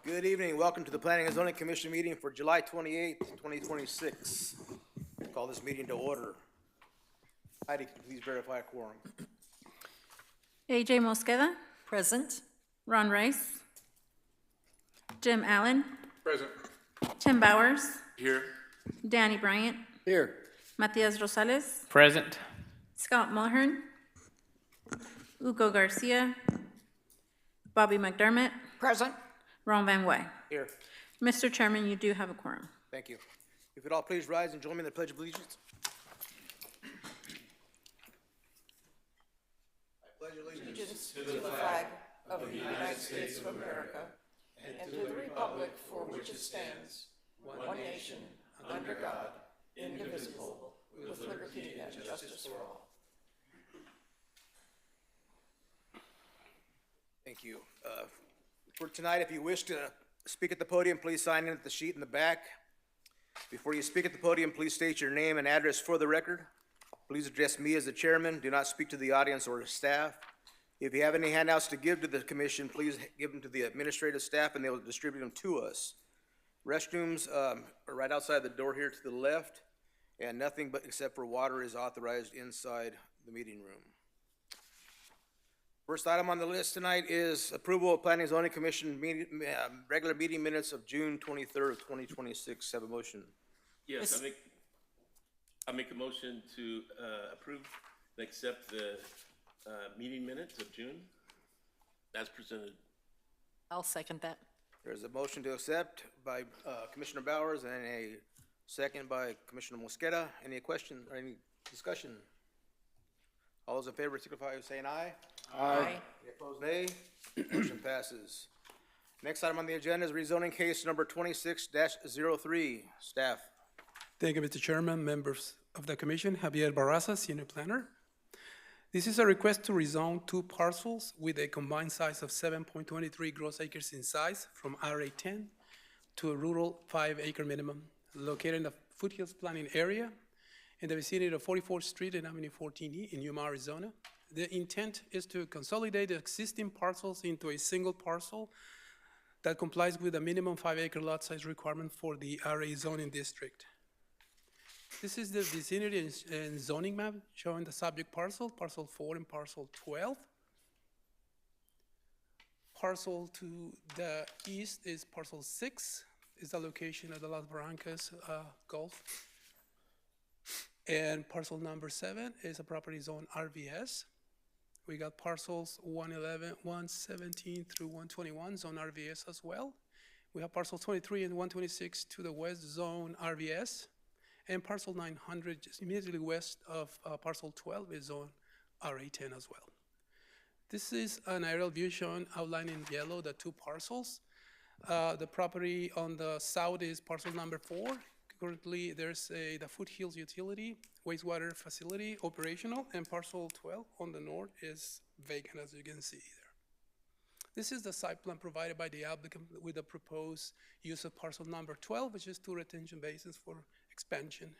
Good evening. Welcome to the Planning and Zoning Commission meeting for July 28th, 2026. Call this meeting to order. Heidi, can you please verify a quorum? AJ Mosqueda, Present. Ron Rice, Jim Allen, Present. Tim Bowers, Here. Danny Bryant, Here. Matias Rosales, Present. Scott Mulhern, Ugo Garcia, Bobby McDermott, Present. Ron Van Way. Here. Mr. Chairman, you do have a quorum. Thank you. If you'd all please rise and join me in the Pledge of Allegiance. I pledge allegiance To the flag of the United States of America and to the republic for which it stands, one nation, under God, indivisible, with liberty and justice for all. Thank you. For tonight, if you wish to speak at the podium, please sign in at the sheet in the back. Before you speak at the podium, please state your name and address for the record. Please address me as the chairman. Do not speak to the audience or staff. If you have any handouts to give to the commission, please give them to the administrative staff and they will distribute them to us. Restrooms are right outside the door here to the left, and nothing but except for water is authorized inside the meeting room. First item on the list tonight is approval of Planning and Zoning Commission regular meeting minutes of June 23rd of 2026. Have a motion. Yes, I make a motion to approve and accept the meeting minutes of June as presented. I'll second that. There's a motion to accept by Commissioner Bowers and a second by Commissioner Mosqueda. Any question or any discussion? All those in favor signify by saying aye. Aye. Any opposed, nay. Motion passes. Next item on the agenda is rezoning case number 26-03. Staff. Thank you, Mr. Chairman, members of the commission. Javier Barraza, Senior Planner. This is a request to rezone two parcels with a combined size of 7.23 gross acres in size from RA10 to a rural 5-acre minimum located in the Foothills Planning Area in the vicinity of 44th Street and Avenue 14E in Yuma, Arizona. The intent is to consolidate the existing parcels into a single parcel that complies with the minimum 5-acre lot size requirement for the RA zoning district. This is the vicinity and zoning map showing the subject parcel 4 and parcel 12. Parcel to the east is parcel 6, is the location of the Las Barrancas Golf. And parcel number 7 is a property zone RVS. We got parcels 111, 117 through 121, zone RVS as well. We have parcel 23 and 126 to the west, zone RVS. And parcel 900, just immediately west of parcel 12, is zone RA10 as well. This is an aerial view showing outlined in yellow the two parcels. The property on the south is parcel number 4. Currently, there's the Foothills Utility wastewater facility operational, and parcel 12 on the north is vacant, as you can see there. This is the site plan provided by the applicant with the proposed use of parcel number 12, which is 2 retention basins for expansion.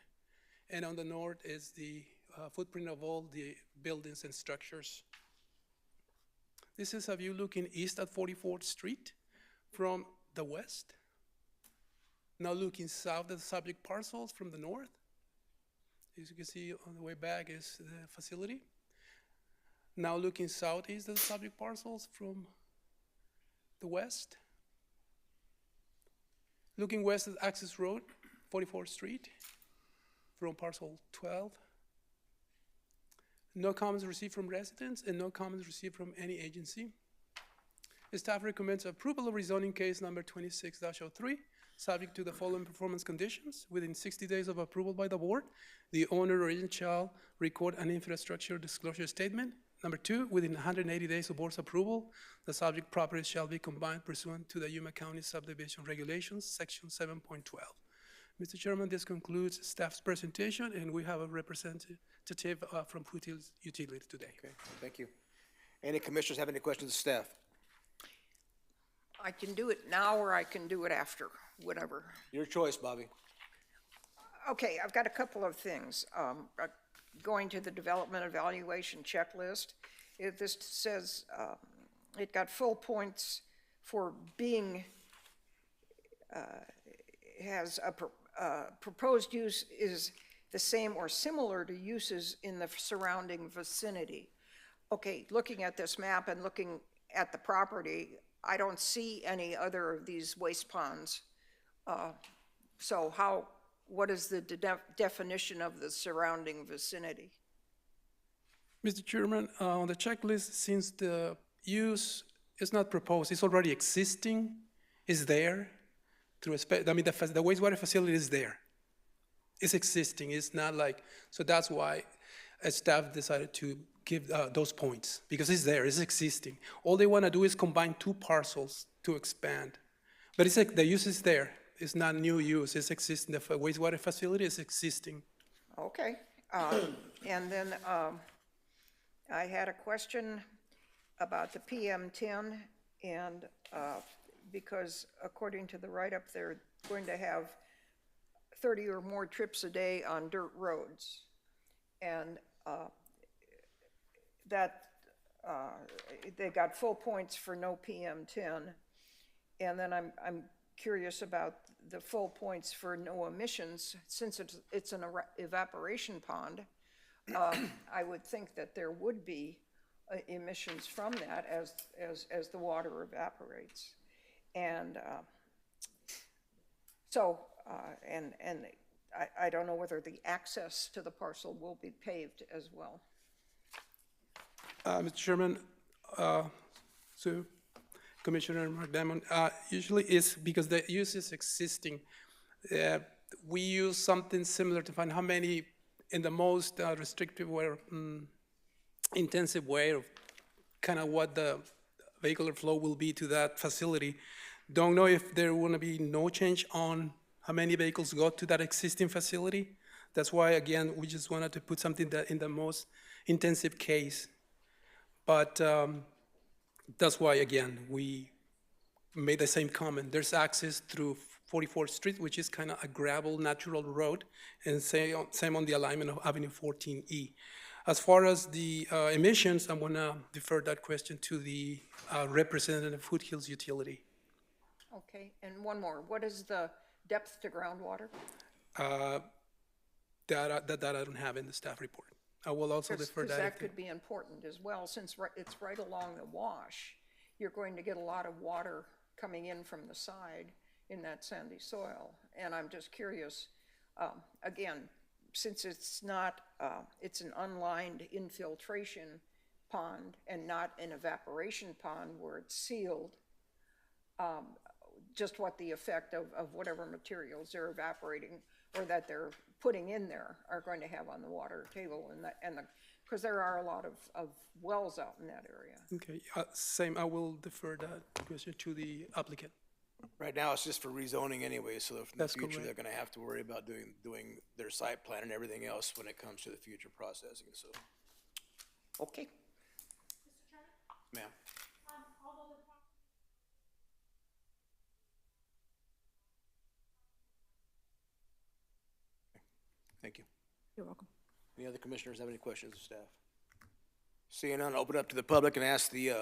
And on the north is the footprint of all the buildings and structures. This is a view looking east at 44th Street from the west. Now looking south at the subject parcels from the north. As you can see on the way back is the facility. Now looking southeast at the subject parcels from the west. Looking west at Access Road, 44th Street, from parcel 12. No comments received from residents and no comments received from any agency. The staff recommends approval of rezoning case number 26-03, subject to the following performance conditions. Within 60 days of approval by the board, the owner or agent shall record an infrastructure disclosure statement Number two, within 180 days of board's approval, the subject properties shall be combined pursuant to the Yuma County Subdivision Regulations, Section 7.12. Mr. Chairman, this concludes staff's presentation, and we have a representative from Foothills Utility today. Okay, thank you. Any commissioners have any questions of staff? I can do it now or I can do it after, whatever. Your choice, Bobby. Okay, I've got a couple of things. Going to the development evaluation checklist, this says it got full points for being, has a proposed use is the same or similar to uses in the surrounding vicinity. Okay, looking at this map and looking at the property, I don't see any other of these waste ponds. So what is the definition of the surrounding vicinity? Mr. Chairman, on the checklist, since the use is not proposed, it's already existing, is there, through the wastewater facility is there. It's existing, it's not like, so that's why staff decided to give those points, because it's there, it's existing. All they want to do is combine two parcels to expand. But it's like the use is there, it's not new use, it's existing, the wastewater facility is existing. Okay, and then I had a question about the PM10, and because according to the write-up, they're going to have 30 or more trips a day on dirt roads. And they got full points for no PM10. And then I'm curious about the full points for no emissions, since it's an evaporation pond. I would think that there would be emissions from that as the water evaporates. And I don't know whether the access to the parcel will be paved as well. Mr. Chairman, so Commissioner Mark Diamond, usually it's because the use is existing. We use something similar to find how many in the most restrictive way, intensive way of kind of what the vehicular flow will be to that facility. Don't know if there will be no change on how many vehicles go to that existing facility. That's why, again, we just wanted to put something that in the most intensive case. But that's why, again, we made the same comment. There's access through 44th Street, which is kind of a gravel natural road, and same on the alignment of Avenue 14E. As far as the emissions, I'm gonna defer that question to the representative of Foothills Utility. Okay, and one more. What is the depth to groundwater? That I don't have in the staff report. I will also defer Because that. that could be important as well, since it's right along the wash. You're going to get a lot of water coming in from the side in that sandy soil. And I'm just curious, again, since it's not, it's an unlined infiltration pond and not an evaporation pond where it's sealed, just what the effect of whatever materials they're evaporating or that they're putting in there are going to have on the water table because there are a lot of wells out in that area. Okay, same, I will defer that question to the applicant. Right now, it's just for rezoning anyway, so in the That's future, correct. they're gonna have to worry about doing their site plan and everything else when it comes to the future processing, so. Okay. Ma'am? Thank you. You're welcome. Any other commissioners have any questions of staff? Seeing none, open up to the public and ask the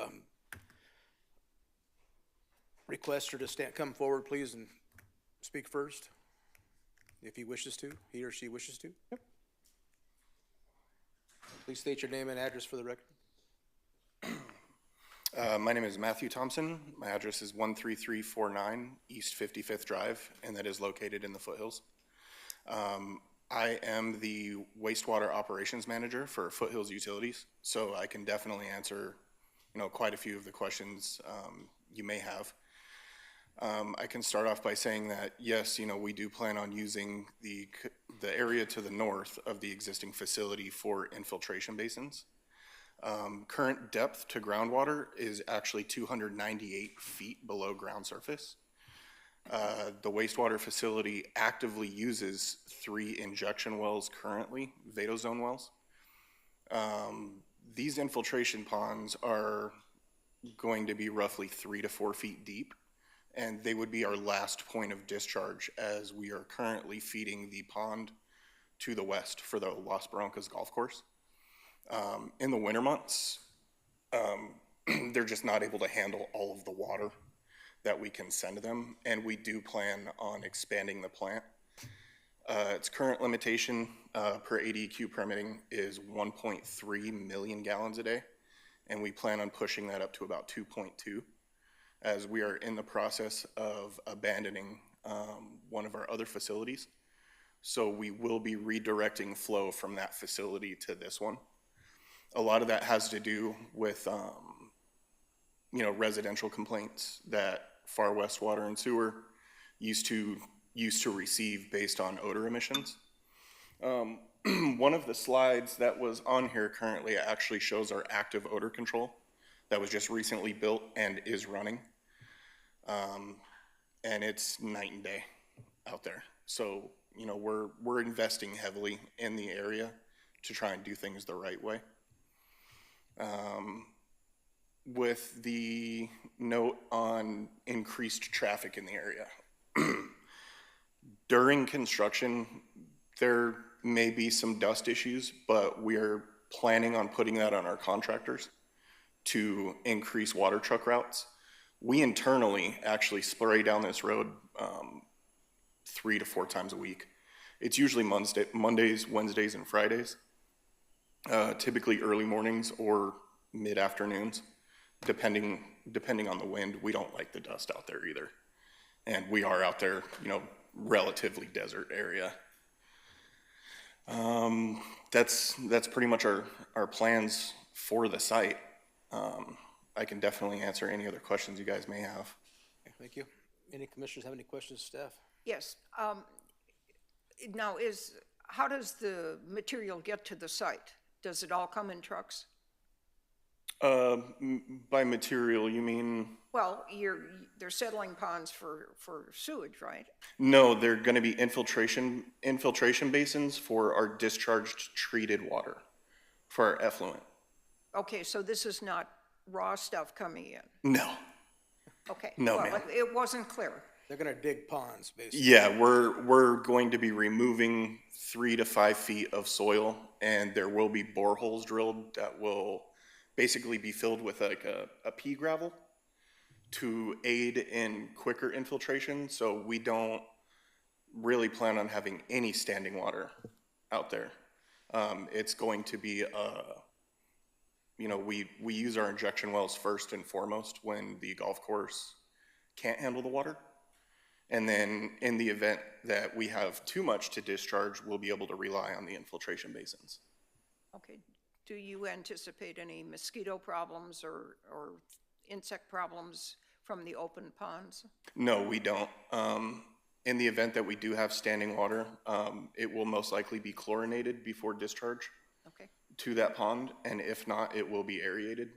requester to come forward, please, and speak first, if he wishes to, he or she wishes to. Yep. Please state your name and address for the record. My name is Matthew Thompson. My address is 13349 East 55th Drive, and that is located in the Foothills. I am the wastewater operations manager for Foothills Utilities, so I can definitely answer, quite a few of the questions you may have. I can start off by saying that, yes, we do plan on using the area to the north of the existing facility for infiltration basins. Current depth to groundwater is actually 298 feet below ground surface. The wastewater facility actively uses 3 injection wells currently, Vadozone wells. These infiltration ponds are going to be roughly 3 to 4 feet deep, and they would be our last point of discharge as we are currently feeding the pond to the west for the Las Barrancas Golf Course. In the winter months, they're just not able to handle all of the water that we can send them, and we do plan on expanding the plant. Its current limitation per ADQ permitting is 1.3 million gallons a day, and we plan on pushing that up to about 2.2 as we are in the process of abandoning one of our other facilities. So we will be redirecting flow from that facility to this one. A lot of that has to do with residential complaints that Far West Water and Sewer used to receive based on odor emissions. One of the slides that was on here currently actually shows our active odor control that was just recently built and is running. And it's night and day out there. So, we're investing heavily in the area to try and do things the right way. With the note on increased traffic in the area. During construction, there may be some dust issues, but we are planning on putting that on our contractors to increase water truck routes. We internally actually spray down this road 3 to 4 times a week. It's usually Mondays, Wednesdays, and Fridays, typically early mornings or mid-afternoons, depending on the wind. We don't like the dust out there either. And we are out there, relatively desert area. That's pretty much our plans for the site. I can definitely answer any other questions you guys may have. Thank you. Any commissioners have any questions, staff? Yes. Now, how does the material get to the site? Does it all come in trucks? By material, you mean? Well, they're settling ponds for sewage, right? No, they're gonna be infiltration basins for our discharged treated water, for our effluent. Okay, so this is not raw stuff coming in? No. Okay. No, well, ma'am. It wasn't clear. They're gonna dig ponds, basically. Yeah, we're going to be removing 3 to 5 feet of soil, and there will be boreholes drilled that will basically be filled with like a pea gravel to aid in quicker infiltration. So we don't really plan on having any standing water out there. It's going to be, we use our injection wells first and foremost when the golf course can't handle the water. And then in the event that we have too much to discharge, we'll be able to rely on the infiltration basins. Okay. Do you anticipate any mosquito problems or insect problems from the open ponds? No, we don't. In the event that we do have standing water, it will most likely be chlorinated before discharge Okay. to that pond, and if not, it will be aerated.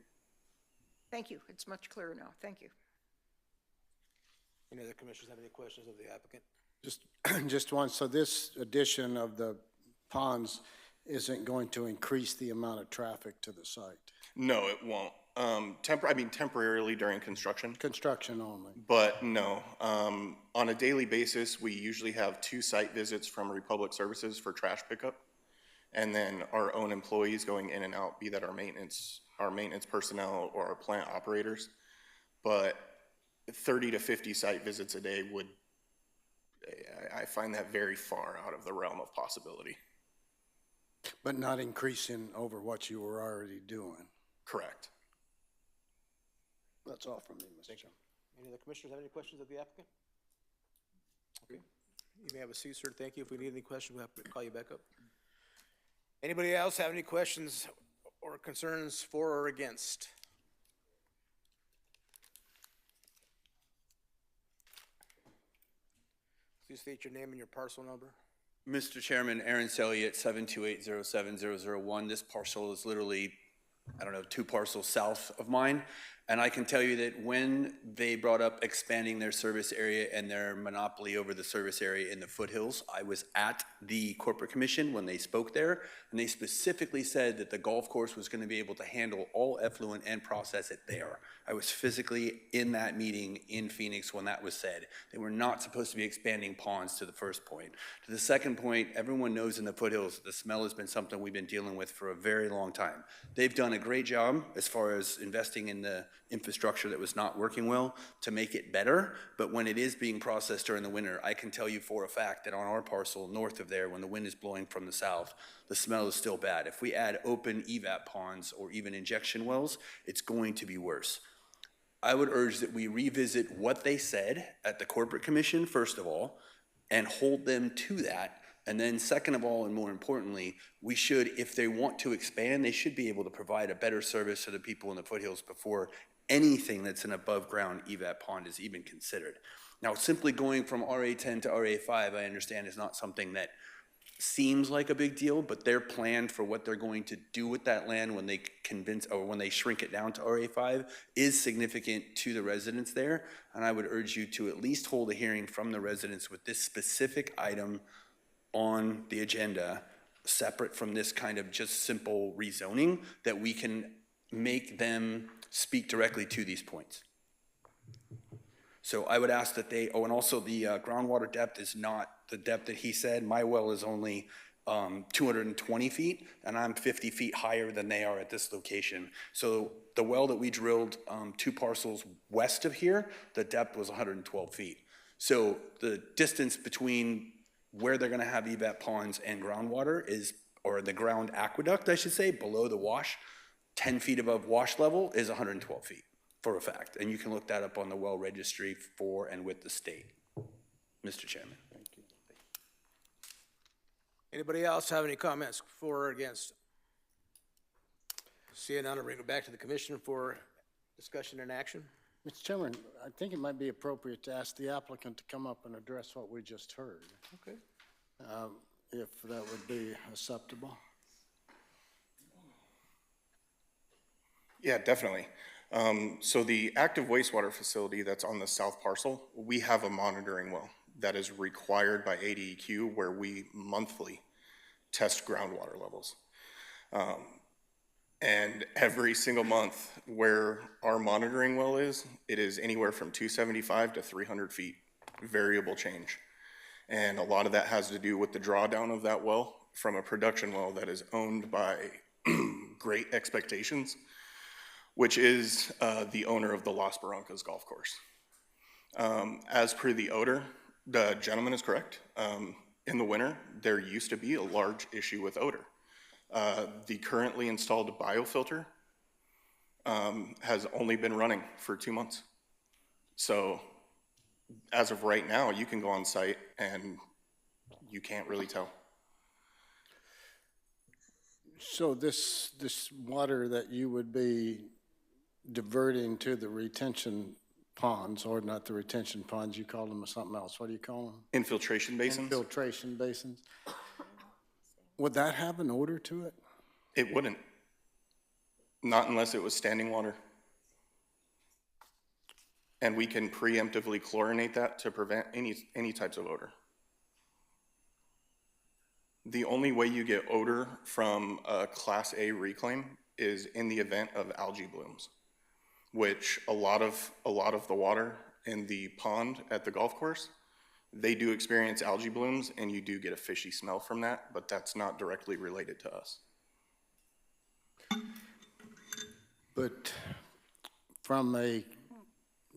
Thank you. It's much clearer now. Thank you. Any other commissioners have any questions of the applicant? Just one, so this addition of the ponds isn't going to increase the amount of traffic to the site? No, it won't. Temporarily during construction, Construction only? but no. On a daily basis, we usually have 2 site visits from Republic Services for trash pickup, and then our own employees going in and out, be that our maintenance personnel or our plant operators. But 30 to 50 site visits a day I find that very far out of the realm of possibility. But not increasing over what you were already doing? Correct. That's all from me, Mr. Chairman. Any other commissioners have any questions of the applicant? Okay. You may have a seat, sir. Thank you. If we need any questions, we'll have to call you back up. Anybody else have any questions or concerns for or against? Please state your name and your parcel number. Mr. Chairman, Aaron Selliott, 728-07001. This parcel is literally I don't know, 2 parcels south of mine. And I can tell you that when they brought up expanding their service area and their monopoly over the service area in the foothills, I was at the corporate commission when they spoke there, and they specifically said that the golf course was going to be able to handle all effluent and process it there. I was physically in that meeting in Phoenix when that was said. They were not supposed to be expanding ponds, to the first point. To the second point, everyone knows in the foothills the smell has been something we've been dealing with for a very long time. They've done a great job as far as investing in the infrastructure that was not working well to make it better, but when it is being processed during the winter, I can tell you for a fact that on our parcel north of there, when the wind is blowing from the south, the smell is still bad. If we add open evap ponds or even injection wells, it's going to be worse. I would urge that we revisit what they said at the corporate commission, first of all, and hold them to that. And then second of all, and more importantly, we should, if they want to expand, they should be able to provide a better service to the people in the foothills before anything that's an above-ground evap pond is even considered. Now, simply going from RA10 to RA5, I understand, is not something that seems like a big deal, but their plan for what they're going to do with that land when they convince, or when they shrink it down to RA5 is significant to the residents there. And I would urge you to at least hold a hearing from the residents with this specific item on the agenda, separate from this kind of just simple rezoning, that we can make them speak directly to these points. So I would ask that they, oh, and also the groundwater depth is not the depth that he said. My well is only 220 feet, and I'm 50 feet higher than they are at this location. So the well that we drilled 2 parcels west of here, the depth was 112 feet. So the distance between where they're gonna have evap ponds and groundwater is, or the ground aqueduct, I should say, below the wash, 10 feet above wash level is 112 feet, for a fact. And you can look that up on the well registry for and with the state. Mr. Chairman. Thank you. Anybody else have any comments for or against? Seeing none, I'll bring it back to the commission for discussion and action. Mr. Chairman, I think it might be appropriate to ask the applicant to come up and address what we just heard, Okay. if that would be acceptable. Yeah, definitely. So the active wastewater facility that's on the south parcel, we have a monitoring well that is required by ADEQ, where we monthly test groundwater levels. And every single month where our monitoring well is, it is anywhere from 275 to 300 feet, variable change. And a lot of that has to do with the drawdown of that well from a production well that is owned by Great Expectations, which is the owner of the Las Barrancas golf course. As per the odor, the gentleman is correct. In the winter, there used to be a large issue with odor. The currently installed biofilter has only been running for 2 months. So as of right now, you can go on site and you can't really tell. So this water that you would be diverting to the retention ponds, or not the retention ponds, you call them something else, what do you call them? Infiltration basins? Infiltration basins. Would that have an odor to it? It wouldn't. Not unless it was standing water. And we can preemptively chlorinate that to prevent any types of odor. The only way you get odor from a Class A reclaim is in the event of algae blooms, which a lot of the water in the pond at the golf course, they do experience algae blooms, and you do get a fishy smell from that, but that's not directly related to us. But from a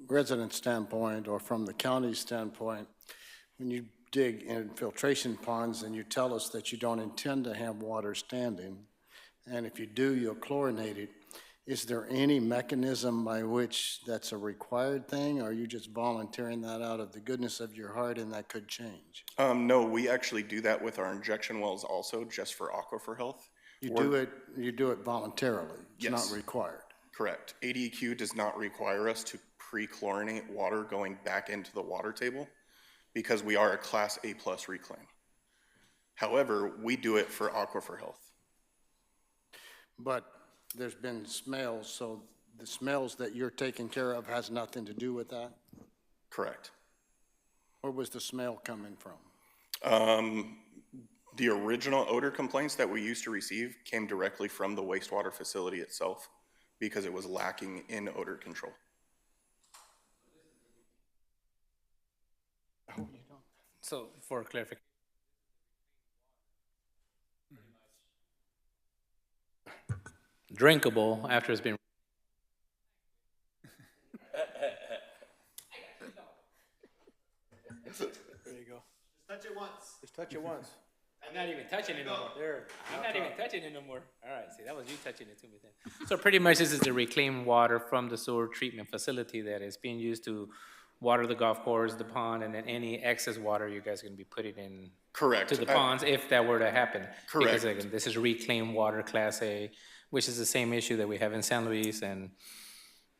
resident standpoint, or from the county standpoint, when you dig infiltration ponds and you tell us that you don't intend to have water standing, and if you do, you'll chlorinate it, is there any mechanism by which that's a required thing, or are you just volunteering that out of the goodness of your heart and that could change? No, we actually do that with our injection wells also, just for aquifer health. You do it voluntarily? It's Yes. not required? Correct. ADEQ does not require us to pre-chlorinate water going back into the water table because we are a Class A+ reclaim. However, we do it for aquifer health. But there's been smells, so the smells that you're taking care of has nothing to do with that? Correct. Where was the smell coming from? The original odor complaints that we used to receive came directly from the wastewater facility itself because it was lacking in odor control. So for clarification. Drinkable after it's been. There you go. Just touch it once. I'm not even touching it no more. There. I'm not even touching it no more. All right, see, that was you touching it to me then. So pretty much this is the reclaimed water from the sewer treatment facility that is being used to water the golf course, the pond, and then any excess water you guys are gonna be putting in Correct. to the ponds if that were to happen. Because Correct. again, this is reclaimed water, Class A, which is the same issue that we have in San Luis, and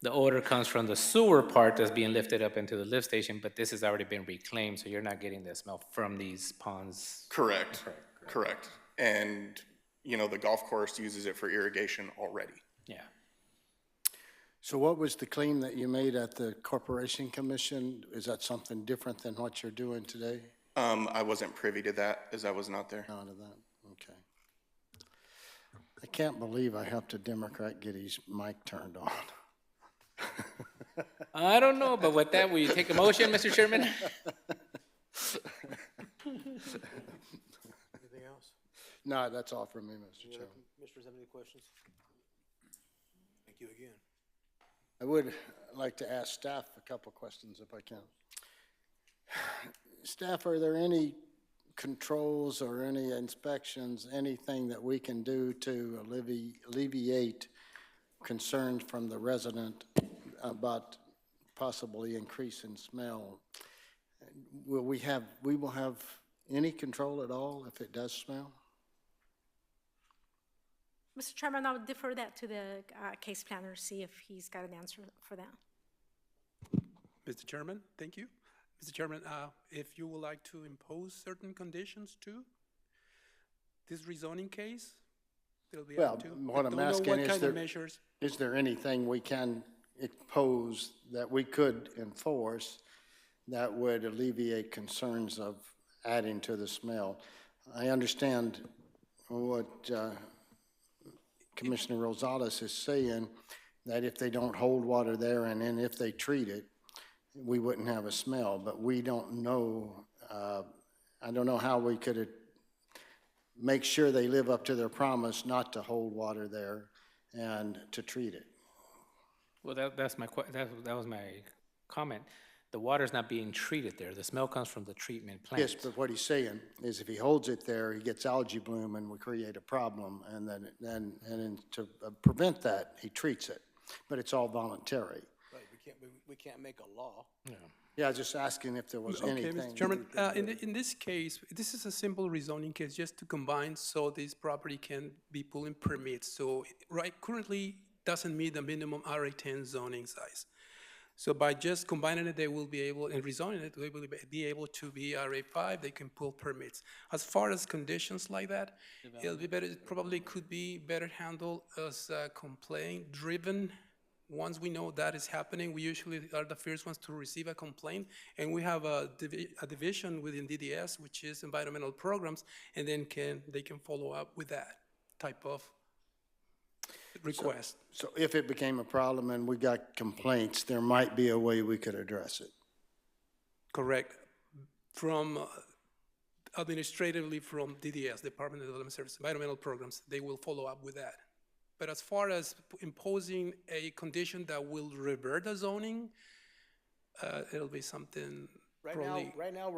the odor comes from the sewer part that's being lifted up into the lift station, but this has already been reclaimed, so you're not getting the smell from these ponds. Correct. Correct. And, you know, the golf course uses it for irrigation already. Yeah. So what was the claim that you made at the Corporation Commission? Is that something different than what you're doing today? I wasn't privy to that as I was not there. Out of that, okay. I can't believe I helped a Democrat get his mic turned on. I don't know, but with that, will you take a motion, Mr. Chairman? Anything else? No, that's all from me, Mr. Chairman. Commissioners have any questions? Thank you again. I would like to ask staff a couple questions if I can. Staff, are there any controls or any inspections, anything that we can do to alleviate concerns from the resident about possibly increase in smell? We will have any control at all if it does smell? Mr. Chairman, I would defer that to the case planner, see if he's got an answer for that. Mr. Chairman, thank you. Mr. Chairman, if you would like to impose certain conditions to this rezoning case, it'll be Well, up to. what I I'm don't know asking what is kind there- of measures. Is there anything we can impose that we could enforce that would alleviate concerns of adding to the smell? I understand what Commissioner Rosales is saying, that if they don't hold water there and then if they treat it, we wouldn't have a smell, but we don't know, I don't know how we could make sure they live up to their promise not to hold water there and to treat it. Well, that was my comment. The water's not being treated there. The smell comes from the treatment plant. Yes, but what he's saying is if he holds it there, he gets algae bloom and we create a problem, and then to prevent that, he treats it. But it's all voluntary. Right, we can't make a law. Yeah, I was just asking if there was Okay, anything. Mr. Chairman, in this case, this is a simple rezoning case, just to combine so this property can be pulling permits. So, currently doesn't meet the minimum RA10 zoning size. So by just combining it, they will be able, and rezoning it, they will be able to be RA5, they can pull permits. As far as conditions like that, it'll be better, it probably could be better handled as complaint-driven. Once we know that is happening, we usually are the first ones to receive a complaint, and we have a division within DDS, which is environmental programs, and then they can follow up with that type of request. So if it became a problem and we got complaints, there might be a way we could address it. Correct. From administratively from DDS, Department of Development Services, environmental programs, they will follow up with that. But as far as imposing a condition that will revert the zoning, it'll be something probably. Right now,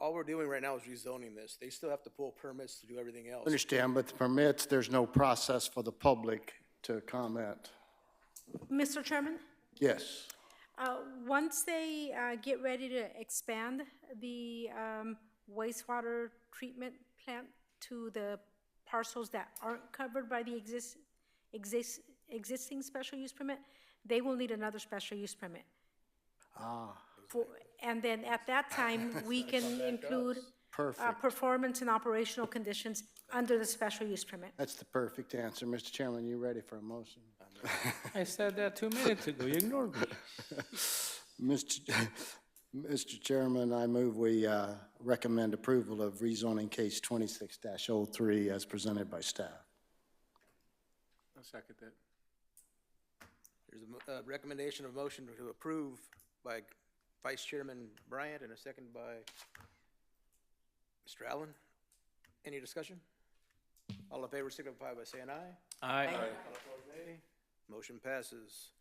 all we're doing right now is rezoning this. They still have to pull permits to do everything else. Understand, but the permits, there's no process for the public to comment. Mr. Chairman, Yes. once they get ready to expand the wastewater treatment plant to the parcels that aren't covered by the existing special use permit, they will need another special use permit. And then at that time, we can include perfect, performance and operational conditions under the special use permit. that's the perfect answer. Mr. Chairman, you ready for a motion? I said that 2 minutes ago, you ignored me. Mr. Chairman, I move we recommend approval of rezoning case 26-03 as presented by staff. I'll second that. There's a recommendation of motion to approve by Vice Chairman Bryant and a second by Mr. Allen. Any discussion? All in favor signify by saying aye. Aye. All opposed, nay. Motion passes.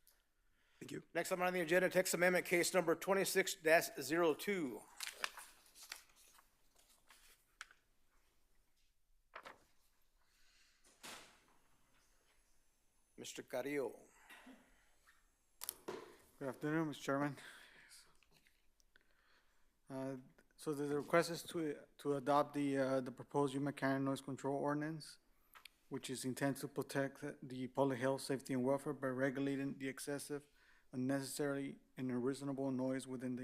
Thank you. Next item on the agenda, text amendment case number 26-02. Mr. Carrillo. Good afternoon, Mr. Chairman. So the request is to adopt the proposed Yuma County noise control ordinance, which is intended to protect the public health, safety, and welfare by regulating the excessive, unnecessary, and unreasonable noise within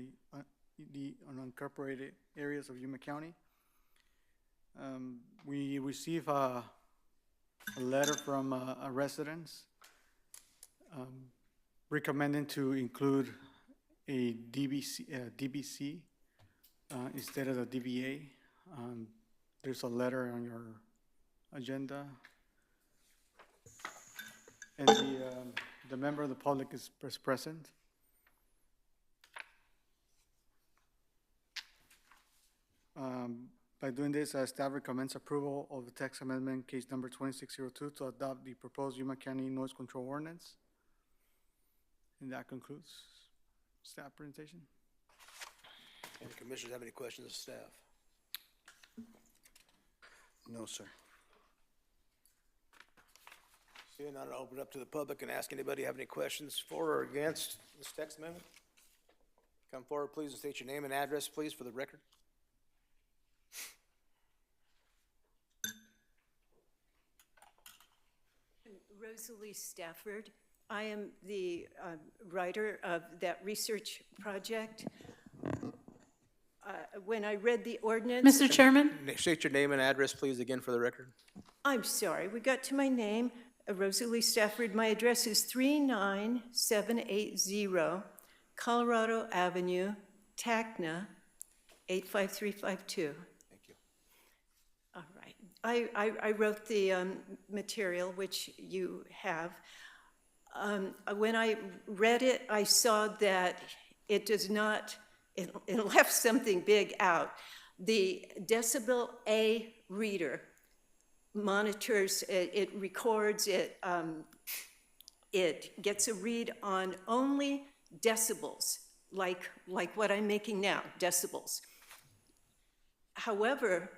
the unincorporated areas of Yuma County. We receive a letter from a residence recommending to include a DBC instead of the DBA. There's a letter on your agenda. And the member of the public is present. By doing this, staff recommends approval of the text amendment case number 2602 to adopt the proposed Yuma County noise control ordinance. And that concludes staff presentation. Any commissioners have any questions of staff? No, sir. Seeing none, I'll open it up to the public and ask anybody have any questions for or against this text amendment. Come forward, please, and state your name and address, please, for the record. Rosalie Stafford. I am the writer of that research project. When I read the ordinance. Mr. Chairman? State your name and address, please, again for the record. I'm sorry, we got to my name, Rosalie Stafford. My address is 39780 Colorado Avenue, Tacna, 85352. Thank you. All right. I wrote the material, which you have. When I read it, I saw that it does not, it left something big out. The Decibel A reader monitors, it records, it gets a read on only decibels, like what I'm making now, decibels. However,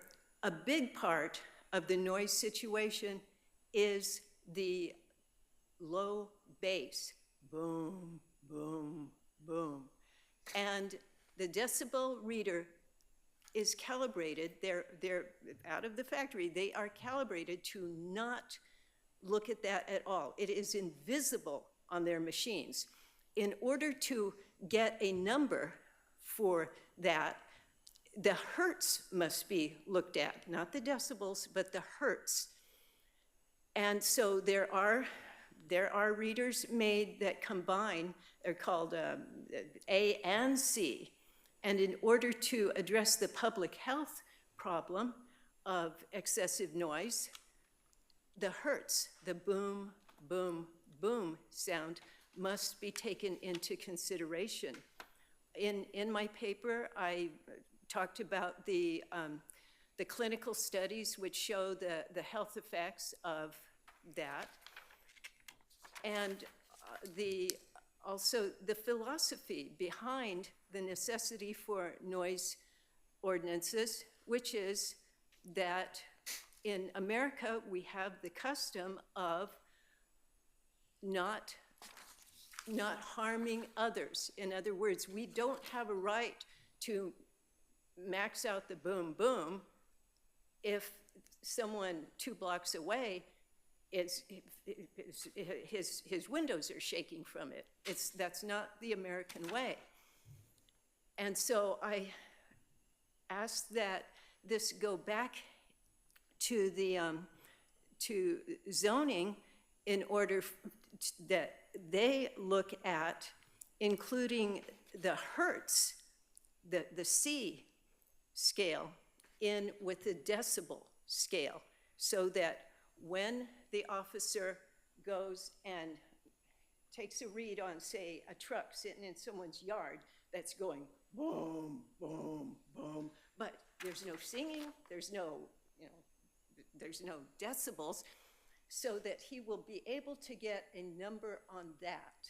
a big part of the noise situation is the low bass, boom, boom, boom. And the decibel reader is calibrated, they're out of the factory, they are calibrated to not look at that at all. It is invisible on their machines. In order to get a number for that, the hertz must be looked at, not the decibels, but the hertz. And so there are readers made that combine, they're called A and C. And in order to address the public health problem of excessive noise, the hertz, the boom, boom, boom sound must be taken into consideration. In my paper, I talked about the clinical studies which show the health effects of that, and also the philosophy behind the necessity for noise ordinances, which is that in America we have the custom of not harming others. In other words, we don't have a right to max out the boom boom if someone 2 blocks away his windows are shaking from it. That's not the American way. And so I asked that this go back to the, to zoning in order that they look at including the hertz, the C scale in with the decibel scale, so that when the officer goes and takes a read on, say, a truck sitting in someone's yard that's going boom, boom, boom, but there's no singing, there's no, there's no decibels, so that he will be able to get a number on that.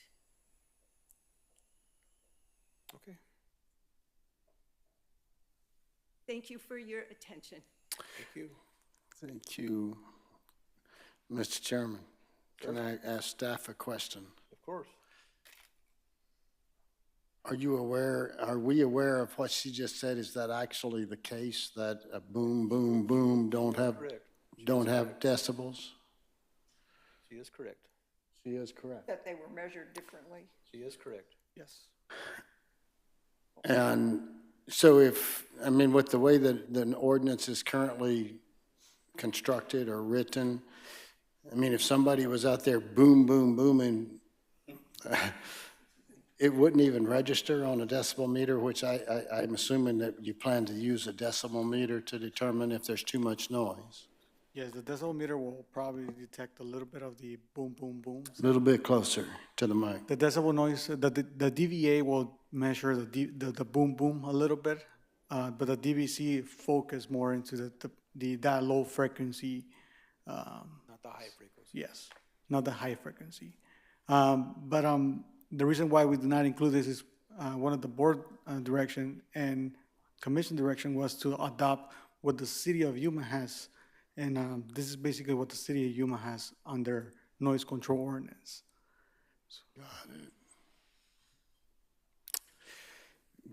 Okay. Thank you for your attention. Thank you. Thank you, Mr. Chairman. Can I ask staff a question? Of course. Are we aware of what she just said? Is that actually the case, that a boom, boom, boom don't have decibels? She is correct. She is correct. That they were measured differently. She is correct. Yes. And so with the way that the ordinance is currently constructed or written, if somebody was out there boom, boom, booming, it wouldn't even register on a decibel meter, which I'm assuming that you plan to use a decibel meter to determine if there's too much noise. Yes, the decibel meter will probably detect a little bit of the boom, boom, boom. A little bit closer to the mic. The decibel noise, the DVA will measure the boom, boom a little bit, but the DVC focus more into that low frequency. Not the high frequency. Yes, not the high frequency. But the reason why we did not include this is one of the board direction and commission direction was to adopt what the city of Yuma has. And this is basically what the city of Yuma has on their noise control ordinance.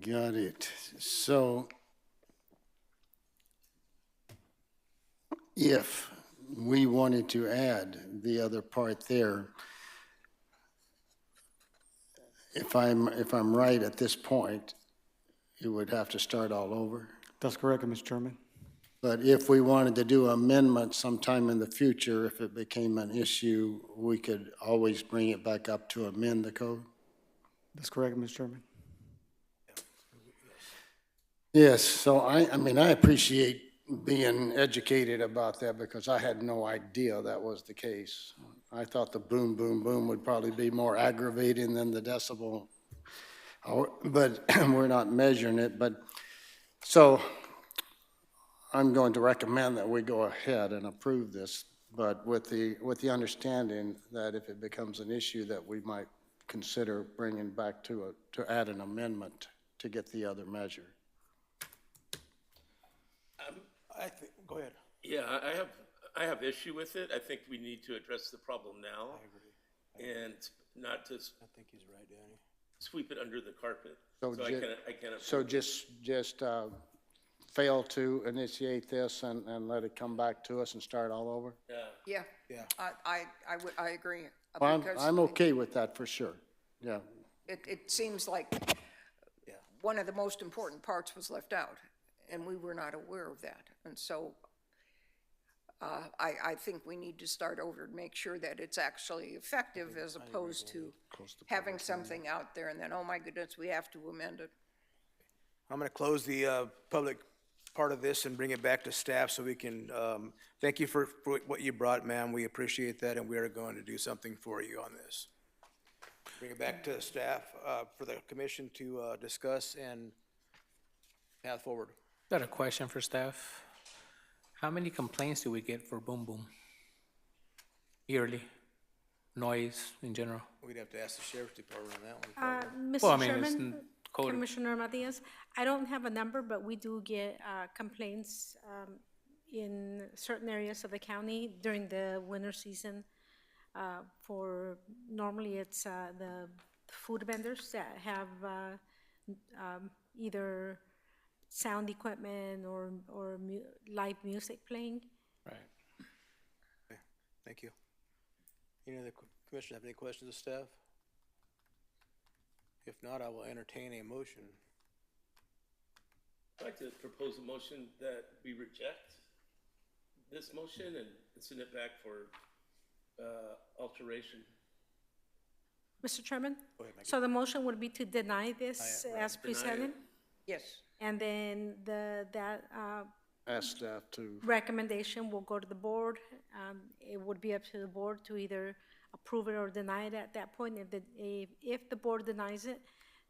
Got it. So if we wanted to add the other part there, if I'm right at this point, you would have to start all over. That's correct, Mr. Chairman. But if we wanted to do amendments sometime in the future, if it became an issue, we could always bring it back up to amend the code? That's correct, Mr. Chairman. Yes, so I appreciate being educated about that because I had no idea that was the case. I thought the boom, boom, boom would probably be more aggravating than the decibel, but we're not measuring it. But so I'm going to recommend that we go ahead and approve this, but with the understanding that if it becomes an issue that we might consider bringing back to add an amendment to get the other measure. Go ahead. Yeah, I have issue with it. I think we need to address the problem now. I agree. And not to I think he's right, Danny. sweep it under the carpet. So I can't. So just fail to initiate this and let it come back to us and start all over? Yeah. Yeah. I agree. Well, because I'm okay with that for sure, yeah. It seems like one of the most important parts was left out, and we were not aware of that. And so I think we need to start over to make sure that it's actually effective as opposed to having something out there and then, oh my goodness, we have to amend it. I'm going to close the public part of this and bring it back to staff so we can, thank you for what you brought, ma'am. We appreciate that, and we are going to do something for you on this. Bring it back to staff for the commission to discuss and path forward. Got a question for staff. How many complaints do we get for boom boom? Yearly? Noise in general? We'd have to ask the sheriff's department on that one. Well, I Mr. mean, it's Chairman, code. Commissioner Matias, I don't have a number, but we do get complaints in certain areas of the county during the winter season. Normally it's the food vendors that have either sound equipment or live music playing. Right. Okay, thank you. Any other commissioners have any questions of staff? If not, I will entertain a motion. I'd like to propose a motion that we reject this motion and send it back for alteration. Mr. Chairman? So the motion would be to deny this as presented? Yes. And then that Ask staff to, recommendation will go to the board. It would be up to the board to either approve it or deny it at that point. If the board denies it,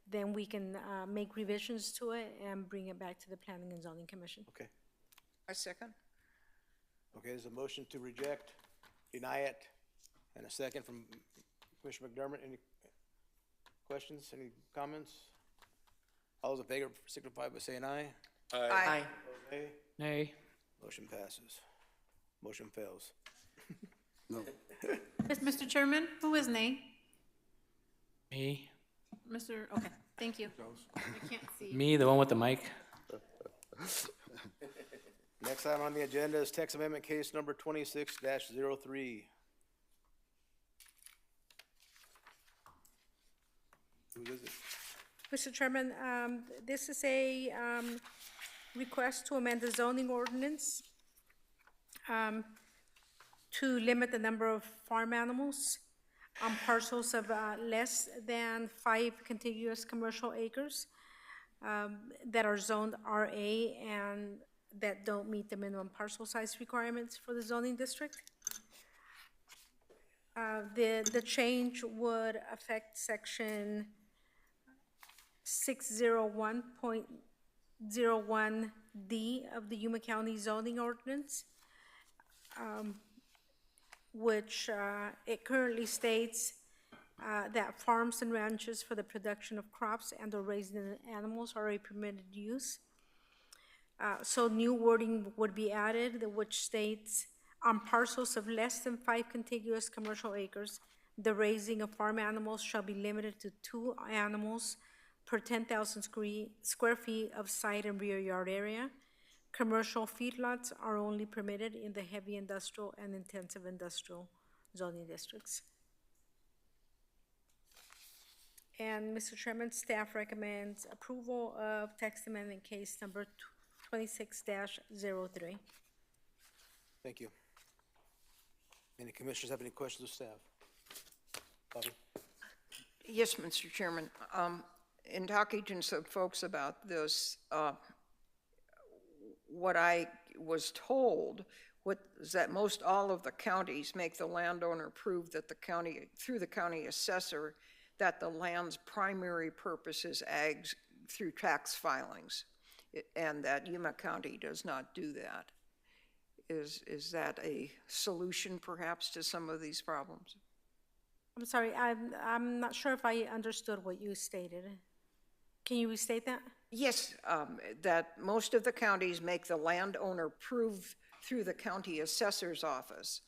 then we can make revisions to it and bring it back to the Planning and Zoning Commission. Okay. I second. Okay, there's a motion to reject, deny it, and a second from Commissioner McDermott. Any questions, any comments? All those in favor signify by saying aye. Aye. Nay. Nay. Motion passes. Motion fails. no, Mr. Chairman, who is nay? Me? Okay, thank you. I can't see. Me, the one with the mic? Next item on the agenda is text amendment case number 26-03. Who is it? Mr. Chairman, this is a request to amend the zoning ordinance to limit the number of farm animals on parcels of less than 5 contiguous commercial acres that are zoned RA and that don't meet the minimum parcel size requirements for the zoning district. The change would affect section 601.01D of the Yuma County zoning ordinance, which it currently states that farms and ranches for the production of crops and or raising animals are a permitted use. So new wording would be added, which states, on parcels of less than 5 contiguous commercial acres, the raising of farm animals shall be limited to 2 animals per 10,000 square feet of side and rear yard area. Commercial feedlots are only permitted in the heavy industrial and intensive industrial zoning districts. And Mr. Chairman, staff recommends approval of text amendment case number 26-03. Thank you. Any commissioners have any questions of staff? Bobby? Yes, Mr. Chairman. In talking to some folks about this, what I was told was that most all of the counties make the landowner prove that the county, through the county assessor, that the land's primary purpose is ag through tax filings, and that Yuma County does not do that. Is that a solution perhaps to some of these problems? I'm sorry, I'm not sure if I understood what you stated. Can you restate that? Yes, that most of the counties make the landowner prove through the county assessor's office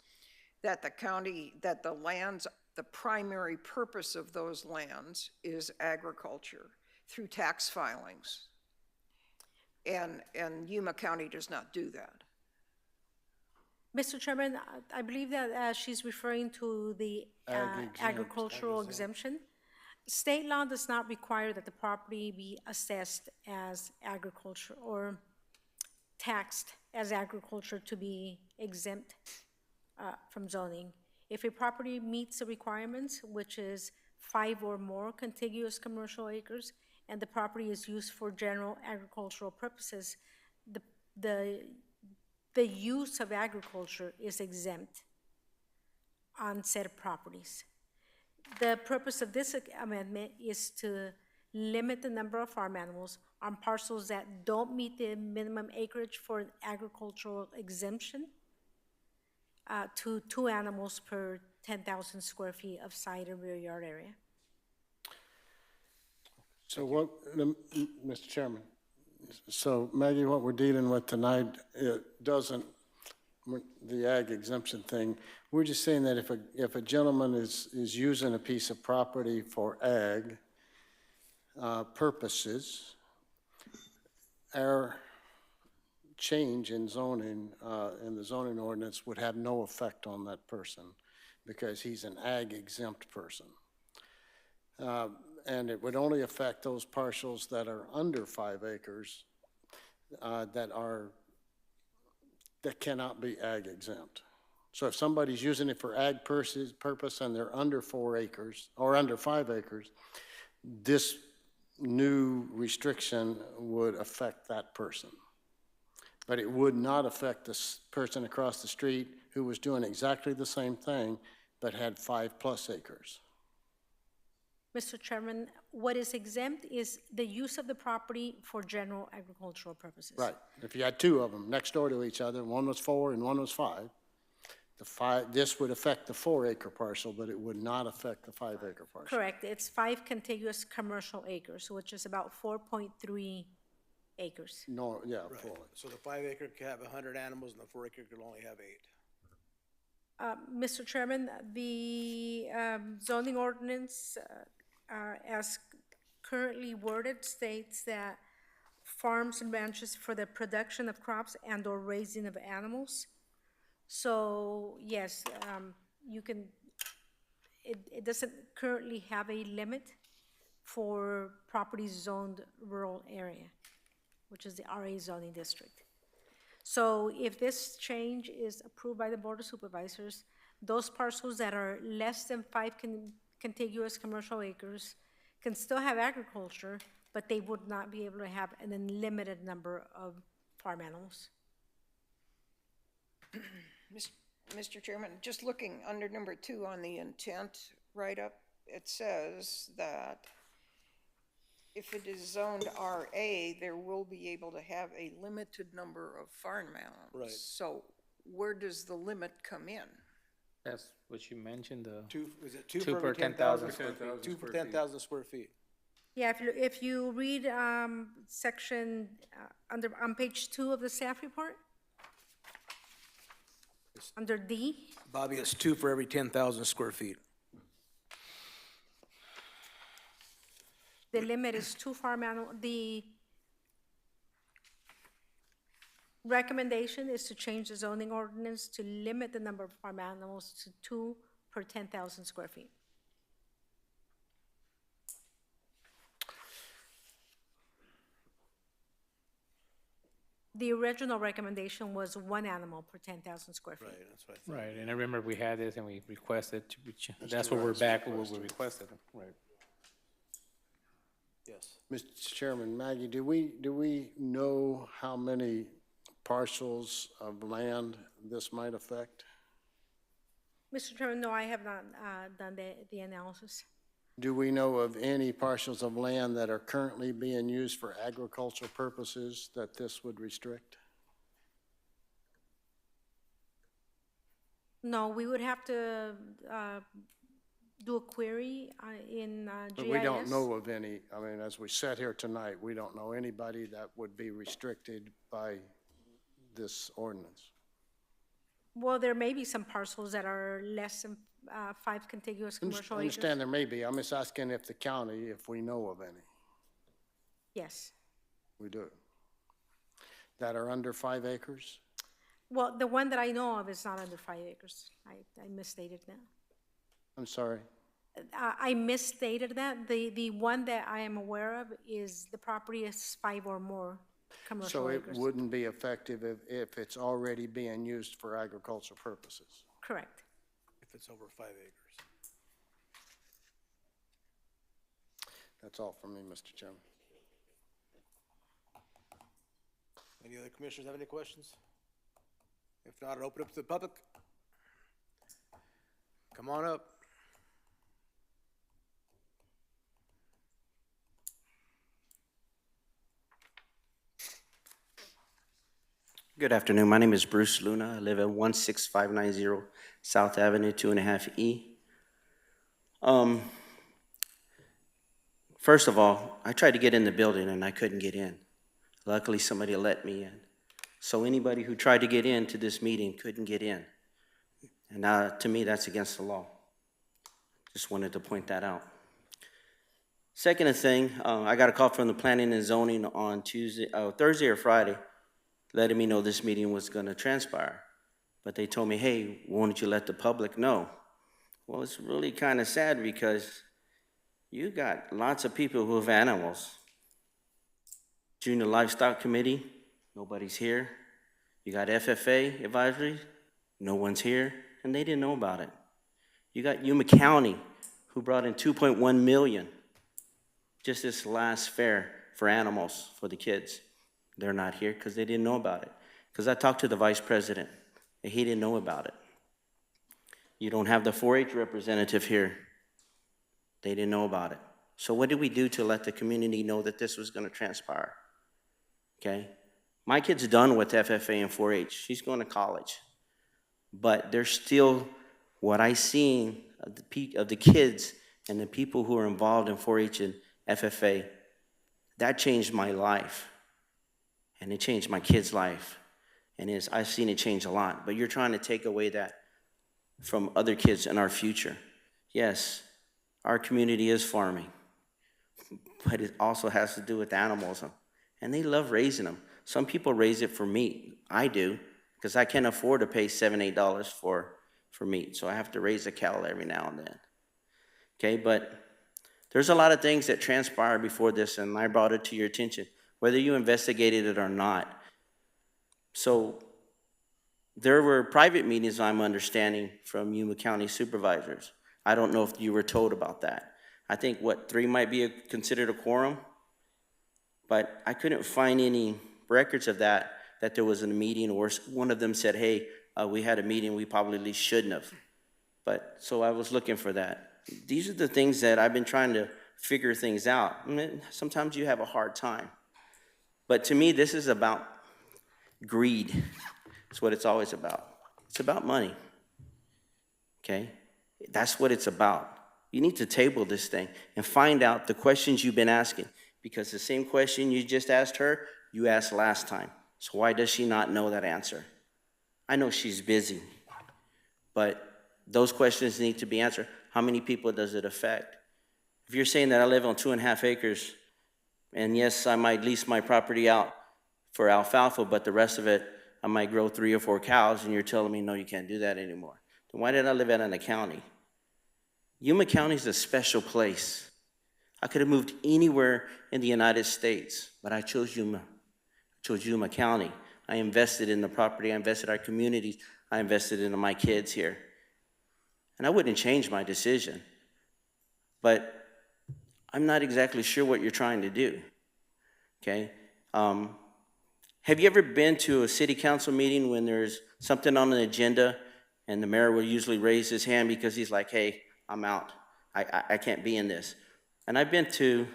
that the county, that the lands, the primary purpose of those lands is agriculture through tax filings. And Yuma County does not do that. Mr. Chairman, I believe that she's referring to the agricultural exemption. State law does not require that the property be assessed as agriculture or taxed as agriculture to be exempt from zoning. If a property meets the requirements, which is 5 or more contiguous commercial acres, and the property is used for general agricultural purposes, the use of agriculture is exempt on said properties. The purpose of this amendment is to limit the number of farm animals on parcels that don't meet the minimum acreage for agricultural exemption to 2 animals per 10,000 square feet of side and rear yard area. so what, Mr. Chairman, so Maggie, what we're dealing with tonight, it doesn't, the ag exemption thing, we're just saying that if a gentleman is using a piece of property for ag purposes, our change in zoning, in the zoning ordinance would have no effect on that person because he's an ag exempt person. And it would only affect those parcels that are under 5 acres that cannot be ag exempt. So if somebody's using it for ag purpose and they're under 4 acres or under 5 acres, this new restriction would affect that person. But it would not affect this person across the street who was doing exactly the same thing but had 5+ acres. Mr. Chairman, what is exempt is the use of the property for general agricultural purposes. Right. If you had 2 of them next door to each other, one was 4 and one was 5, this would affect the 4-acre parcel, but it would not affect the 5-acre parcel. Correct. It's 5 contiguous commercial acres, which is about 4.3 acres. No, yeah, fully. So the 5 acre can have 100 animals and the 4 acre can only have 8. Mr. Chairman, the zoning ordinance, as currently worded, states that farms and ranches for the production of crops and/or raising of animals. So, yes, you can, it doesn't currently have a limit for properties zoned rural area, which is the RA zoning district. So if this change is approved by the Board of Supervisors, those parcels that are less than 5 contiguous commercial acres can still have agriculture, but they would not be able to have an unlimited number of farm animals. Mr. Chairman, just looking under number 2 on the intent write-up, it says that if it is zoned RA, there will be able to have a limited number of farm animals. Right. So where does the limit come in? That's what you mentioned, the. Is it 2 Two for per every 10,000 square square feet? 2 for 10,000 square feet. Yeah, if you read section, on page 2 of the staff report, under D, Bobby, it's 2 for every 10,000 square feet. the limit is 2 farm animal, the recommendation is to change the zoning ordinance to limit the number of farm animals to 2 per 10,000 square feet. The original recommendation was 1 animal per 10,000 square feet. Right, that's what I thought. Right, and I remember we had this and we requested, that's what we're back, what we requested, right? Yes. Mr. Chairman, Maggie, do we know how many parcels of land this might affect? Mr. Chairman, no, I have not done the analysis. Do we know of any parcels of land that are currently being used for agricultural purposes that this would restrict? No, we would have to do a query in GIS. But we don't know of any, I mean, as we sat here tonight, we don't know anybody that would be restricted by this ordinance. Well, there may be some parcels that are less than 5 contiguous I commercial acres. understand there may be, I'm just asking if the county, if we know of any. Yes. We do. That are under 5 acres? Well, the one that I know of is not under 5 acres. I misstated that. I'm sorry. I misstated that. The one that I am aware of is the property is 5 or more commercial So it acres. wouldn't be effective if it's already being used for agricultural purposes? Correct. If it's over 5 acres. That's all from me, Mr. Chairman. Any other commissioners have any questions? If not, I'll open up to the public. Come on up. Good afternoon. My name is Bruce Luna. I live at 16590 South Avenue, 2.5E. First of all, I tried to get in the building and I couldn't get in. Luckily, somebody let me in. So anybody who tried to get into this meeting couldn't get in. And to me, that's against the law. Just wanted to point that out. Second thing, I got a call from the planning and zoning on Thursday or Friday, letting me know this meeting was going to transpire. But they told me, hey, won't you let the public know? Well, it's really kind of sad because you got lots of people who have animals. Junior Livestock Committee, Nobody's here. You got FFA advisory, no one's here, and they didn't know about it. You got Yuma County, who brought in 2.1 million just this last fair for animals for the kids. They're not here because they didn't know about it. Because I talked to the vice president, and he didn't know about it. You don't have the 4-H representative here. They didn't know about it. So what did we do to let the community know that this was going to transpire? Okay? My kid's done with FFA and 4-H. She's going to college. But there's still what I seen of the kids and the people who are involved in 4-H and FFA. That changed my life. And it changed my kid's life. And I've seen it change a lot. But you're trying to take away that from other kids in our future. Yes, our community is farming. But it also has to do with animals. And they love raising them. Some people raise it for meat. I do, because I can't afford to pay $7, $8 for meat. So I have to raise a cow every now and then. Okay, but there's a lot of things that transpired before this, and I brought it to your attention, whether you investigated it or not. So there were private meetings, I'm understanding, from Yuma County supervisors. I don't know if you were told about that. I think, 3 might be considered a quorum? But I couldn't find any records of that there was a meeting, or one of them said, hey, we had a meeting we probably shouldn't have. But, so I was looking for that. These are the things that I've been trying to figure things out. Sometimes you have a hard time. But to me, this is about greed. That's what it's always about. It's about money. Okay? That's what it's about. You need to table this thing and find out the questions you've been asking. Because the same question you just asked her, you asked last time. So why does she not know that answer? I know she's busy. But those questions need to be answered. How many people does it affect? If you're saying that I live on 2.5 acres, and yes, I might lease my property out for alfalfa, but the rest of it, I might grow 3 or 4 cows, and you're telling me, no, you can't do that anymore. Then why did I live out in the county? Yuma County is a special place. I could have moved anywhere in the United States, but I chose Yuma. I chose Yuma County. I invested in the property. I invested in our communities. I invested in my kids here. And I wouldn't change my decision. But I'm not exactly sure what you're trying to do, okay? Have you ever been to a city council meeting when there's something on the agenda and the mayor will usually raise his hand because he's like, hey, I'm out. I can't be in this. And I've been to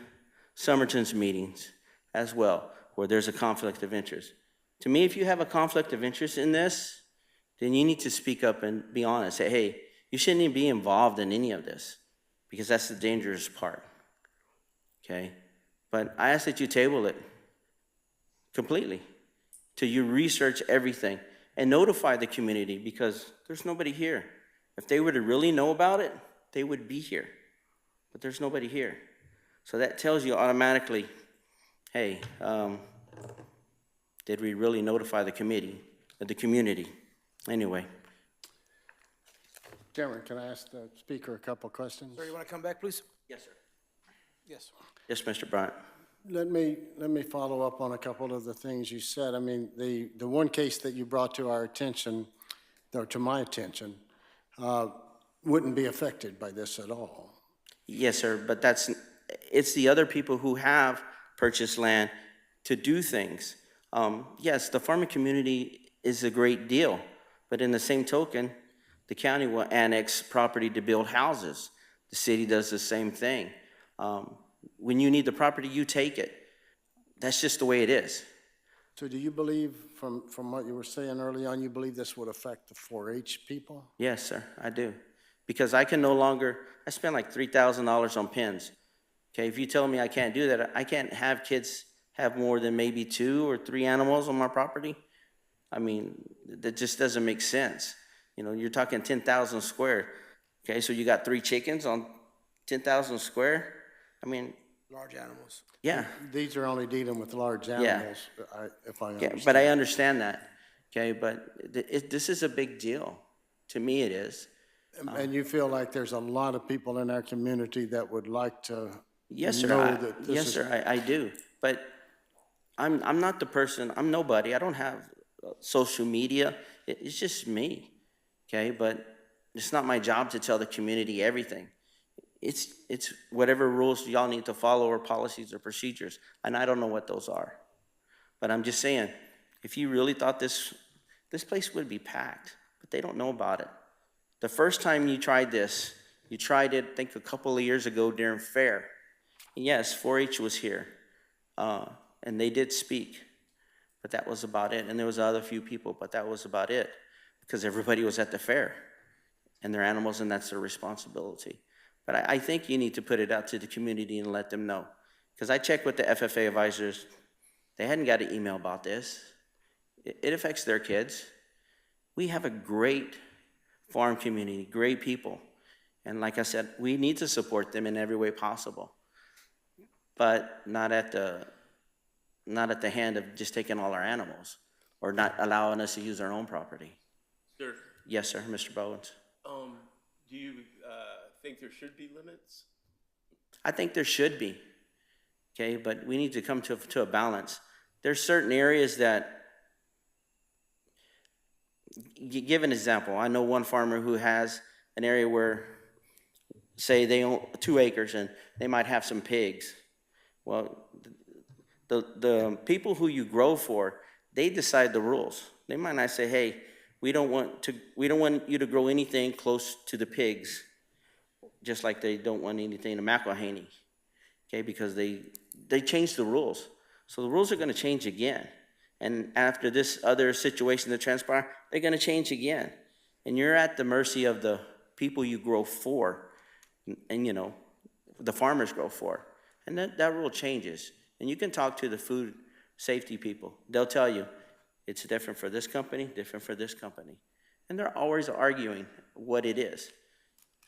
Somerton's meetings as well, where there's a conflict of interest. To me, if you have a conflict of interest in this, then you need to speak up and be honest. Say, hey, you shouldn't even be involved in any of this, because that's the dangerous part, okay? But I ask that you table it completely till you research everything and notify the community, because there's nobody here. If they were to really know about it, they would be here, but there's nobody here. So that tells you automatically, hey, did we really notify the community? Anyway. Chairman, can I ask the speaker a couple of questions? Sir, you want to come back, please? Yes, sir. Yes. Yes, Mr. Bryant. Let me follow up on a couple of the things you said. I mean, the one case that you brought to our attention, or to my attention, wouldn't be affected by this at all. Yes, sir, but it's the other people who have purchased land to do things. Yes, the farming community is a great deal, but in the same token, the county will annex property to build houses. The city does the same thing. When you need the property, you take it. That's just the way it is. So do you believe, from what you were saying early on, you believe this would affect the 4-H people? Yes, sir, I do. Because I can no longer, I spend like $3,000 on pens. Okay, if you tell me I can't do that, I can't have kids have more than maybe 2 or 3 animals on my property. I mean, that just doesn't make sense. You know, you're talking 10,000 square. Okay, so you got 3 chickens on 10,000 square? I mean. Large animals. Yeah. These are only dealing with large animals, if I understand. Yeah, but I understand that, okay? But this is a big deal. To me, it is. And you feel like there's a lot of people in our community that would like to Yes, sir. know that this is... Yes, sir, I do. But I'm not the person, I'm nobody, I don't have social media, it's just me, okay? But it's not my job to tell the community everything. It's whatever rules y'all need to follow or policies or procedures, and I don't know what those are. But I'm just saying, if you really thought this place would be packed, but they don't know about it. The first time you tried this, you tried it, I think a couple of years ago during fair. And yes, 4-H was here, and they did speak, but that was about it. And there was other few people, but that was about it, because everybody was at the fair, and their animals, and that's their responsibility. But I think you need to put it out to the community and let them know. Because I checked with the FFA advisors, they hadn't got an email about this. It affects their kids. We have a great farm community, great people. And like I said, we need to support them in every way possible. But not at the hand of just taking all our animals or not allowing us to use our own property. Sir, Yes, sir, Mr. Bowens. do you think there should be limits? I think there should be, okay, but we need to come to a balance. There's certain areas that, give an example. I know one farmer who has an area where, say they own 2 acres and they might have some pigs. Well, the people who you grow for, they decide the rules. They might not say, hey, we don't want you to grow anything close to the pigs, just like they don't want anything in McElhaney, okay, because they changed the rules. So the rules are gonna change again. And after this other situation that transpired, they're gonna change again. And you're at the mercy of the people you grow for, and you know, the farmers grow for. And that rule changes. And you can talk to the food safety people. They'll tell you, it's different for this company, different for this company. And they're always arguing what it is.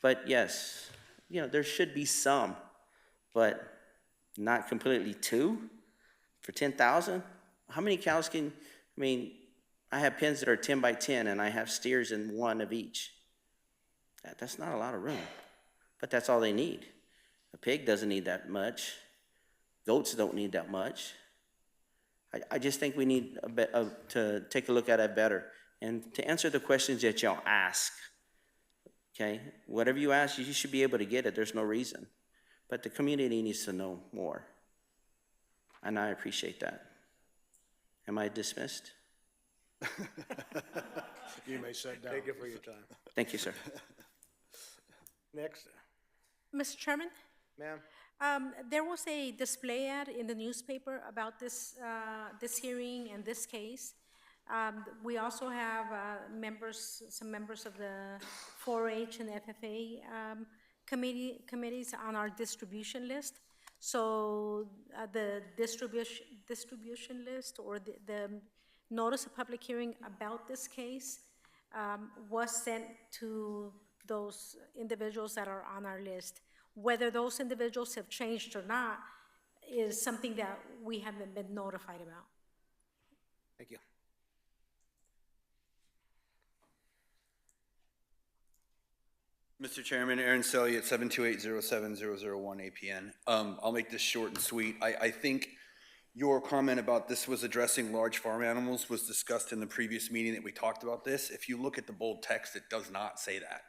But yes, you know, there should be some, but not completely 2 for 10,000. How many cows I have pens that are 10 by 10 and I have steers in 1 of each. That's not a lot of room, but that's all they need. A pig doesn't need that much. Goats don't need that much. I just think we need to take a look at it better and to answer the questions that y'all ask. Okay, whatever you ask, you should be able to get it. There's no reason. But the community needs to know more. And I appreciate that. Am I dismissed? You may sit down. Thank you for your time. Thank you, sir. Next, Mr. Chairman, ma'am. there was a display ad in the newspaper about this hearing and this case. We also have some members of the 4-H and FFA committees on our distribution list. So the distribution list or the notice of public hearing about this case was sent to those individuals that are on our list. Whether those individuals have changed or not is something that we haven't been notified about. Thank you. Mr. Chairman, Aaron Selly at 728-07001 APN. I'll make this short and sweet. I think your comment about this was addressing large farm animals was discussed in the previous meeting that we talked about this. If you look at the bold text, it does not say that.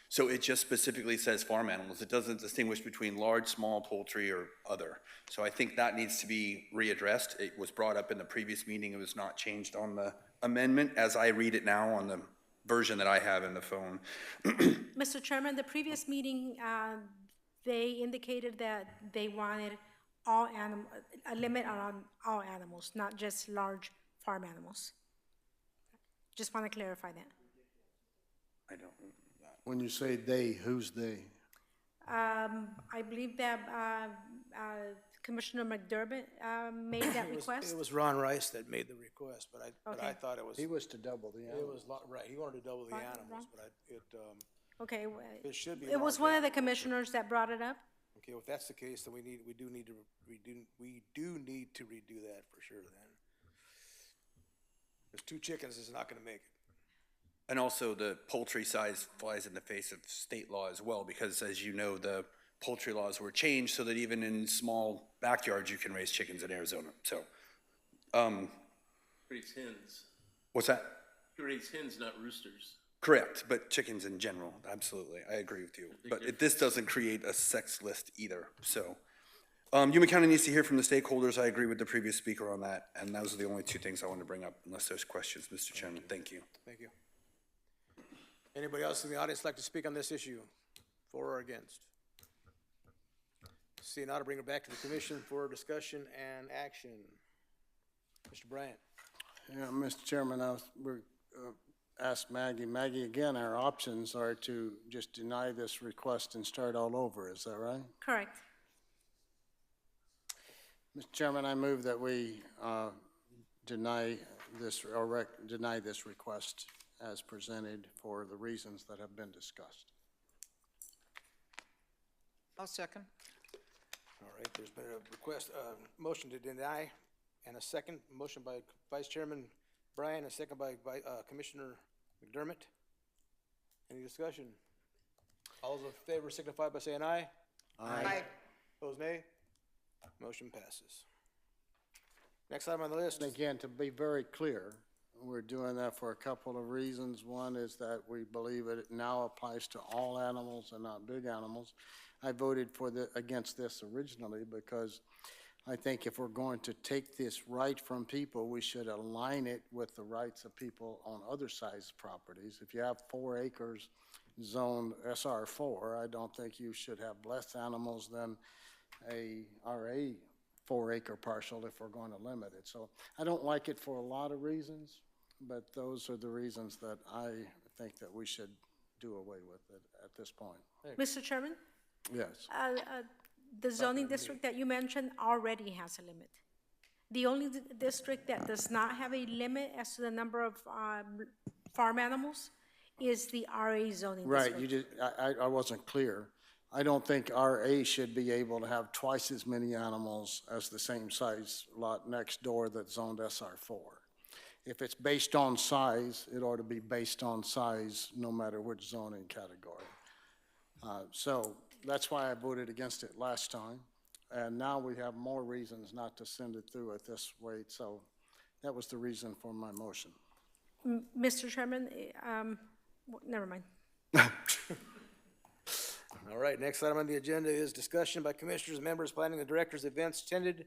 So it just specifically says farm animals. It doesn't distinguish between large, small, poultry, or other. So I think that needs to be readdressed. It was brought up in the previous meeting. It was not changed on the amendment as I read it now on the version that I have in the phone. Mr. Chairman, the previous meeting, they indicated that they wanted a limit on all animals, not just large farm animals. Just want to clarify that. I don't. When you say they, who's they? I believe that Commissioner McDermott made that request. It was Ron Rice that made the request, but I Okay. thought it was. He was to double the It animals. was, right, he wanted to double the Ron- animals, but Okay, it should be. it was large one of the animals. commissioners that brought it up. Okay, well, if that's the case, then we do need to redo that for sure then. There's 2 chickens is not gonna make it. And also the poultry size flies in the face of state law as well, because as you know, the poultry laws were changed so that even in small backyards, you can raise chickens in Arizona. So Raise hens. What's that? You raise hens, not roosters. Correct, but chickens in general, absolutely, I agree with you. But this doesn't create a sex list either, so. Yuma County needs to hear from the stakeholders, I agree with the previous speaker on that, and those are the only two things I wanted to bring up, unless there's questions, Mr. Chairman, thank you. Thank you. Anybody else in the audience like to speak on this issue, for or against? See, now to bring it back to the commission for discussion and action. Mr. Bryant. Yeah, Mr. Chairman, asked Maggie. Maggie, again, our options are to just deny this request and start all over, is that right? Correct. Mr. Chairman, I move that we deny this, or deny this request as presented for the reasons that have been discussed. I'll second. All right, there's been a request, motion to deny, and a second, motion by Vice Chairman Bryan, a second by Commissioner McDermott. Any discussion? All those in favor signify by saying aye. Aye. Opposed, nay. Motion passes. Next item on the list. And again, to be very clear, we're doing that for a couple of reasons. One is that we believe it now applies to all animals and not big animals. I voted against this originally because I think if we're going to take this right from people, we should align it with the rights of people on other size properties. If you have 4 acres zoned SR4, I don't think you should have less animals than a RA 4-acre parcel if we're going to limit it. So I don't like it for a lot of reasons, but those are the reasons that I think that we should do away with it at this point. Mr. Chairman, Yes. the zoning district that you mentioned already has a limit. The only district that does not have a limit as to the number of farm animals is the RA zoning district. Right, I wasn't clear. I don't think RA should be able to have twice as many animals as the same size lot next door that's zoned SR4. If it's based on size, it ought to be based on size no matter which zoning category. So that's why I voted against it last time. And now we have more reasons not to send it through at this rate. So that was the reason for my motion. Mr. Chairman, never mind. All right, next item on the agenda is discussion by commissioners, members, planning and directors, events attended,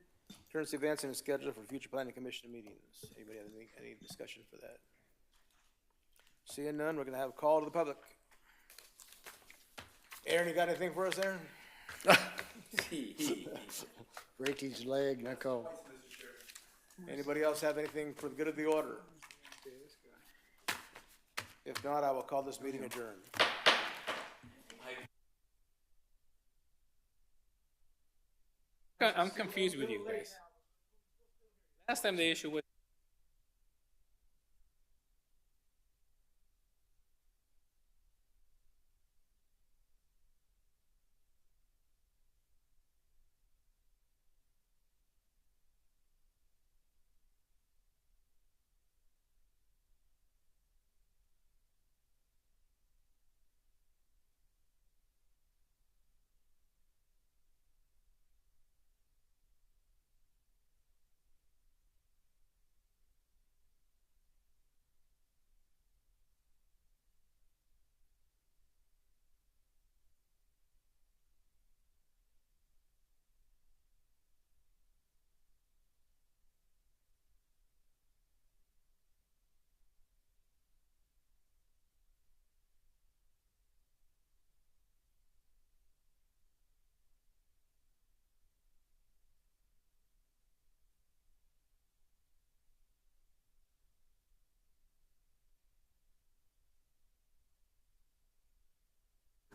current events, and schedule for future planning commission meetings. Anybody have any discussion for that? Seeing none, we're gonna have a call to the public. Aaron, you got anything for us there? Break his leg, Nicole. Anybody else have anything for the good of the order? If not, I will call this meeting adjourned. I'm confused with you guys. Last time the issue was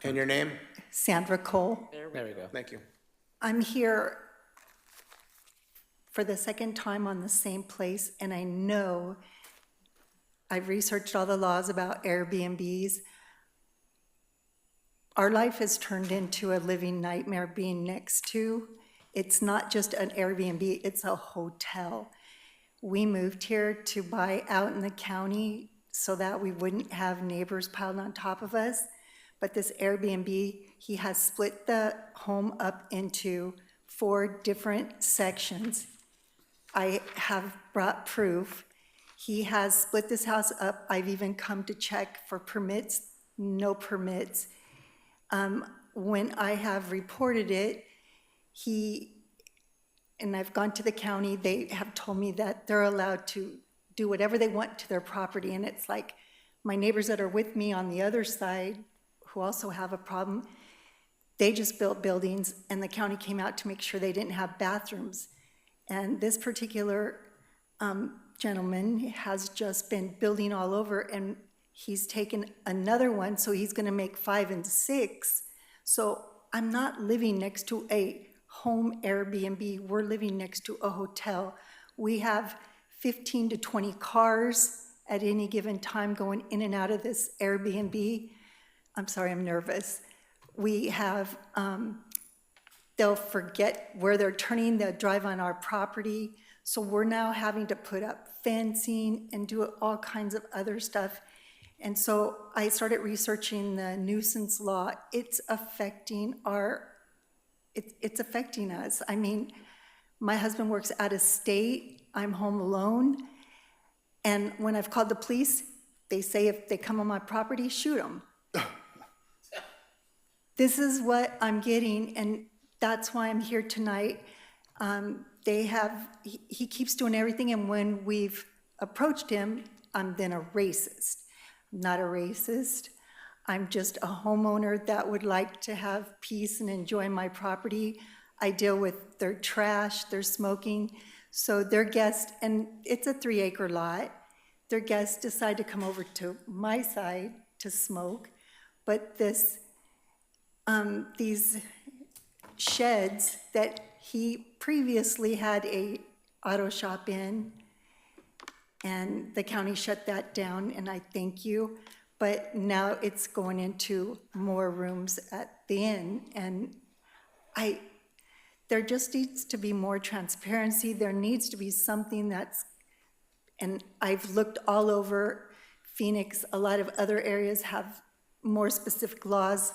And your name? Sandra Cole. there we go. Thank you. I'm here for the second time on the same place, and I know I've researched all the laws about Airbnbs. Our life has turned into a living nightmare being next to. It's not just an Airbnb, it's a hotel. We moved here to buy out in the county so that we wouldn't have neighbors piled on top of us. But this Airbnb, he has split the home up into 4 different sections. I have brought proof. He has split this house up. I've even come to check for permits, no permits. When I have reported it, and I've gone to the county, they have told me that they're allowed to do whatever they want to their property, and it's like my neighbors that are with me on the other side, who also have a problem, they just built buildings, and the county came out to make sure they didn't have bathrooms. And this particular gentleman has just been building all over, and he's taken another one, so he's gonna make 5 and 6. So I'm not living next to a home Airbnb, we're living next to a hotel. We have 15 to 20 cars at any given time going in and out of this Airbnb. I'm sorry, I'm nervous. We have, they'll forget where they're turning, they'll drive on our property. So we're now having to put up fencing and do all kinds of other stuff. And so I started researching the nuisance law. It's affecting it's affecting us. I mean, my husband works out of state, I'm home alone. And when I've called the police, they say if they come on my property, shoot them. This is what I'm getting, and that's why I'm here tonight. He keeps doing everything, and when we've approached him, I'm then a racist. I'm not a racist. I'm just a homeowner that would like to have peace and enjoy my property. I deal with their trash, their smoking. So their guests, and it's a 3-acre lot, their guests decide to come over to my side to smoke, but these sheds that he previously had a auto shop in, and the county shut that down, and I thank you, but now it's going into more rooms at the inn, and there just needs to be more transparency. There needs to be something and I've looked all over Phoenix, a lot of other areas have more specific laws.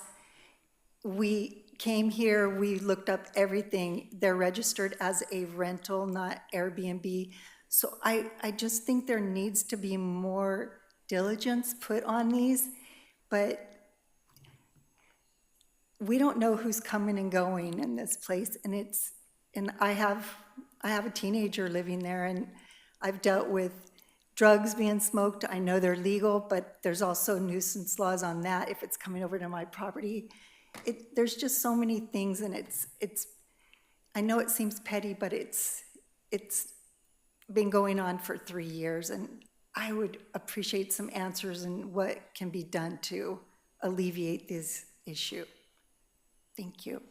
We came here, we looked up everything. They're registered as a rental, not Airbnb. So I just think there needs to be more diligence put on these, but we don't know who's coming and going in this place, and I have a teenager living there, and I've dealt with drugs being smoked. I know they're legal, but there's also nuisance laws on that if it's coming over to my property. There's just so many things, and I know it seems petty, but it's been going on for 3 years, and I would appreciate some answers and what can be done to alleviate this issue. Thank you.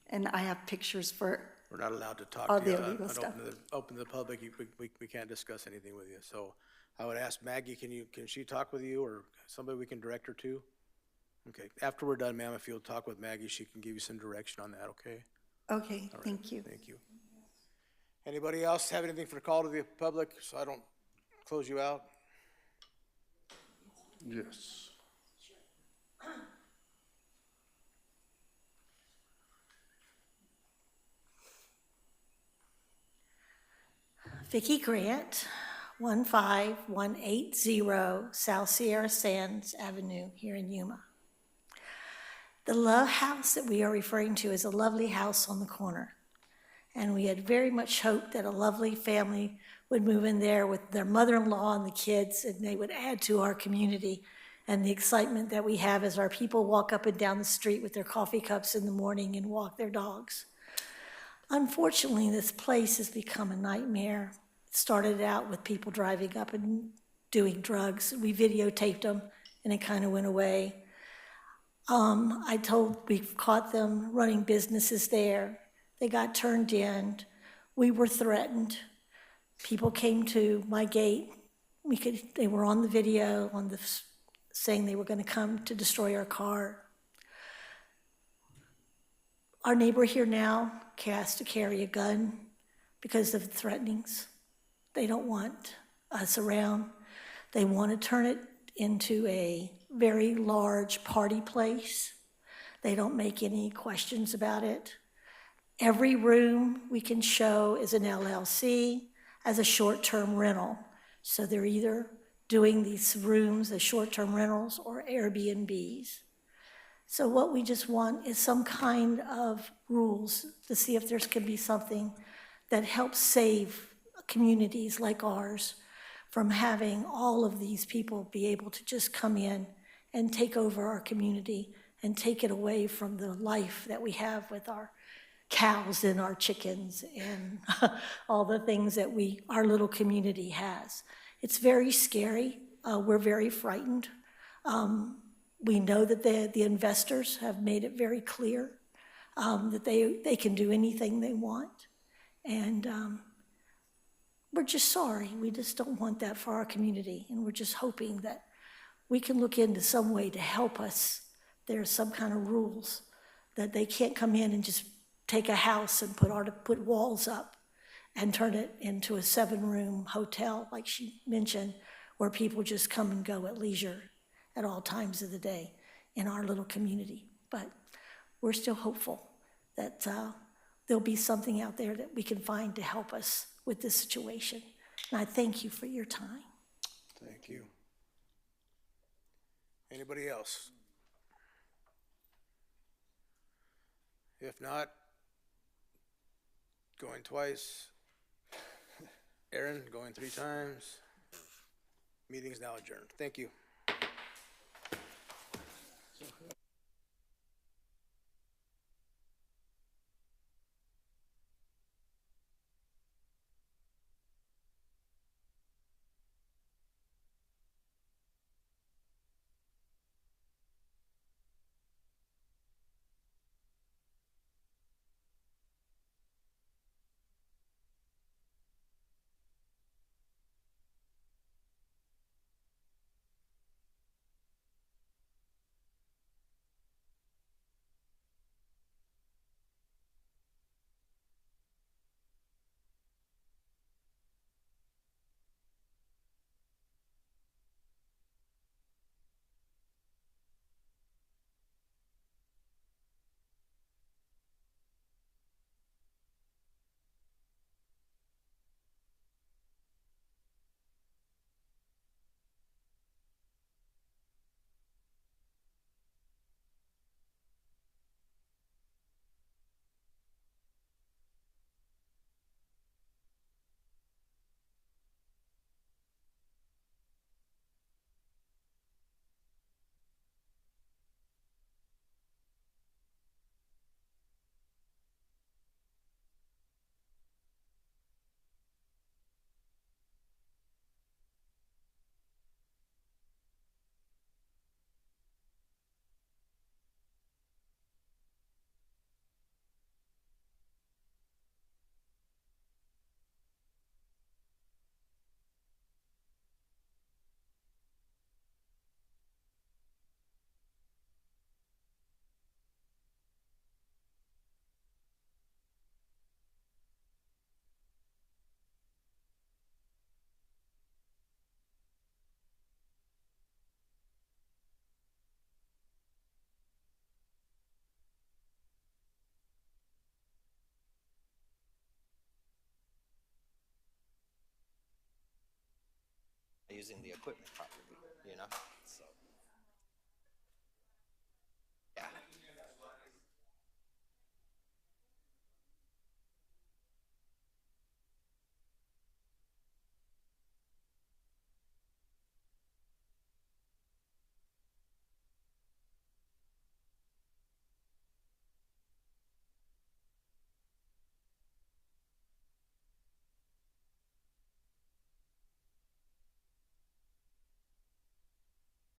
And I have pictures for We're not allowed to talk all to you. the illegal stuff. Open to the public, we can't discuss anything with you. So I would ask Maggie, can she talk with you, or somebody we can direct her to? Okay, after we're done, ma'am, if you'll talk with Maggie, she can give you some direction on that, okay? Okay, All right, thank you. Thank you. Anybody else have anything for call to the public, so I don't close you out? Yes. Vicki Grant, 15180 South Sierra Sands Avenue here in Yuma. The house that we are referring to is a lovely house on the corner. And we had very much hoped that a lovely family would move in there with their mother-in-law and the kids, and they would add to our community and the excitement that we have as our people walk up and down the street with their coffee cups in the morning and walk their dogs. Unfortunately, this place has become a nightmare. It started out with people driving up and doing drugs. We videotaped them, and it kind of went away. We've caught them running businesses there. They got turned in. We were threatened. People came to my gate. They were on the video, saying they were going to come to destroy our car. Our neighbor here now has to carry a gun because of the threatenings. They don't want us around. They want to turn it into a very large party place. They don't make any questions about it. Every room we can show is an LLC as a short-term rental. So they're either doing these rooms as short-term rentals or Airbnbs. So what we just want is some kind of rules to see if there can be something that helps save communities like ours from having all of these people be able to just come in and take over our community and take it away from the life that we have with our cows and our chickens and all the things that our little community has. It's very scary. We're very frightened. We know that the investors have made it very clear that they can do anything they want. And we're just sorry. We just don't want that for our community. And we're just hoping that we can look into some way to help us. There's some kind of rules that they can't come in and just take a house and put walls up and turn it into a 7-room hotel, like she mentioned, where people just come and go at leisure at all times of the day in our little community. But we're still hopeful that there'll be something out there that we can find to help us with this situation. And I thank you for your time. Thank you. Anybody else? If not, going twice. Aaron, going 3 times. Meeting's now adjourned. Thank you. Using the equipment properly, you know, so.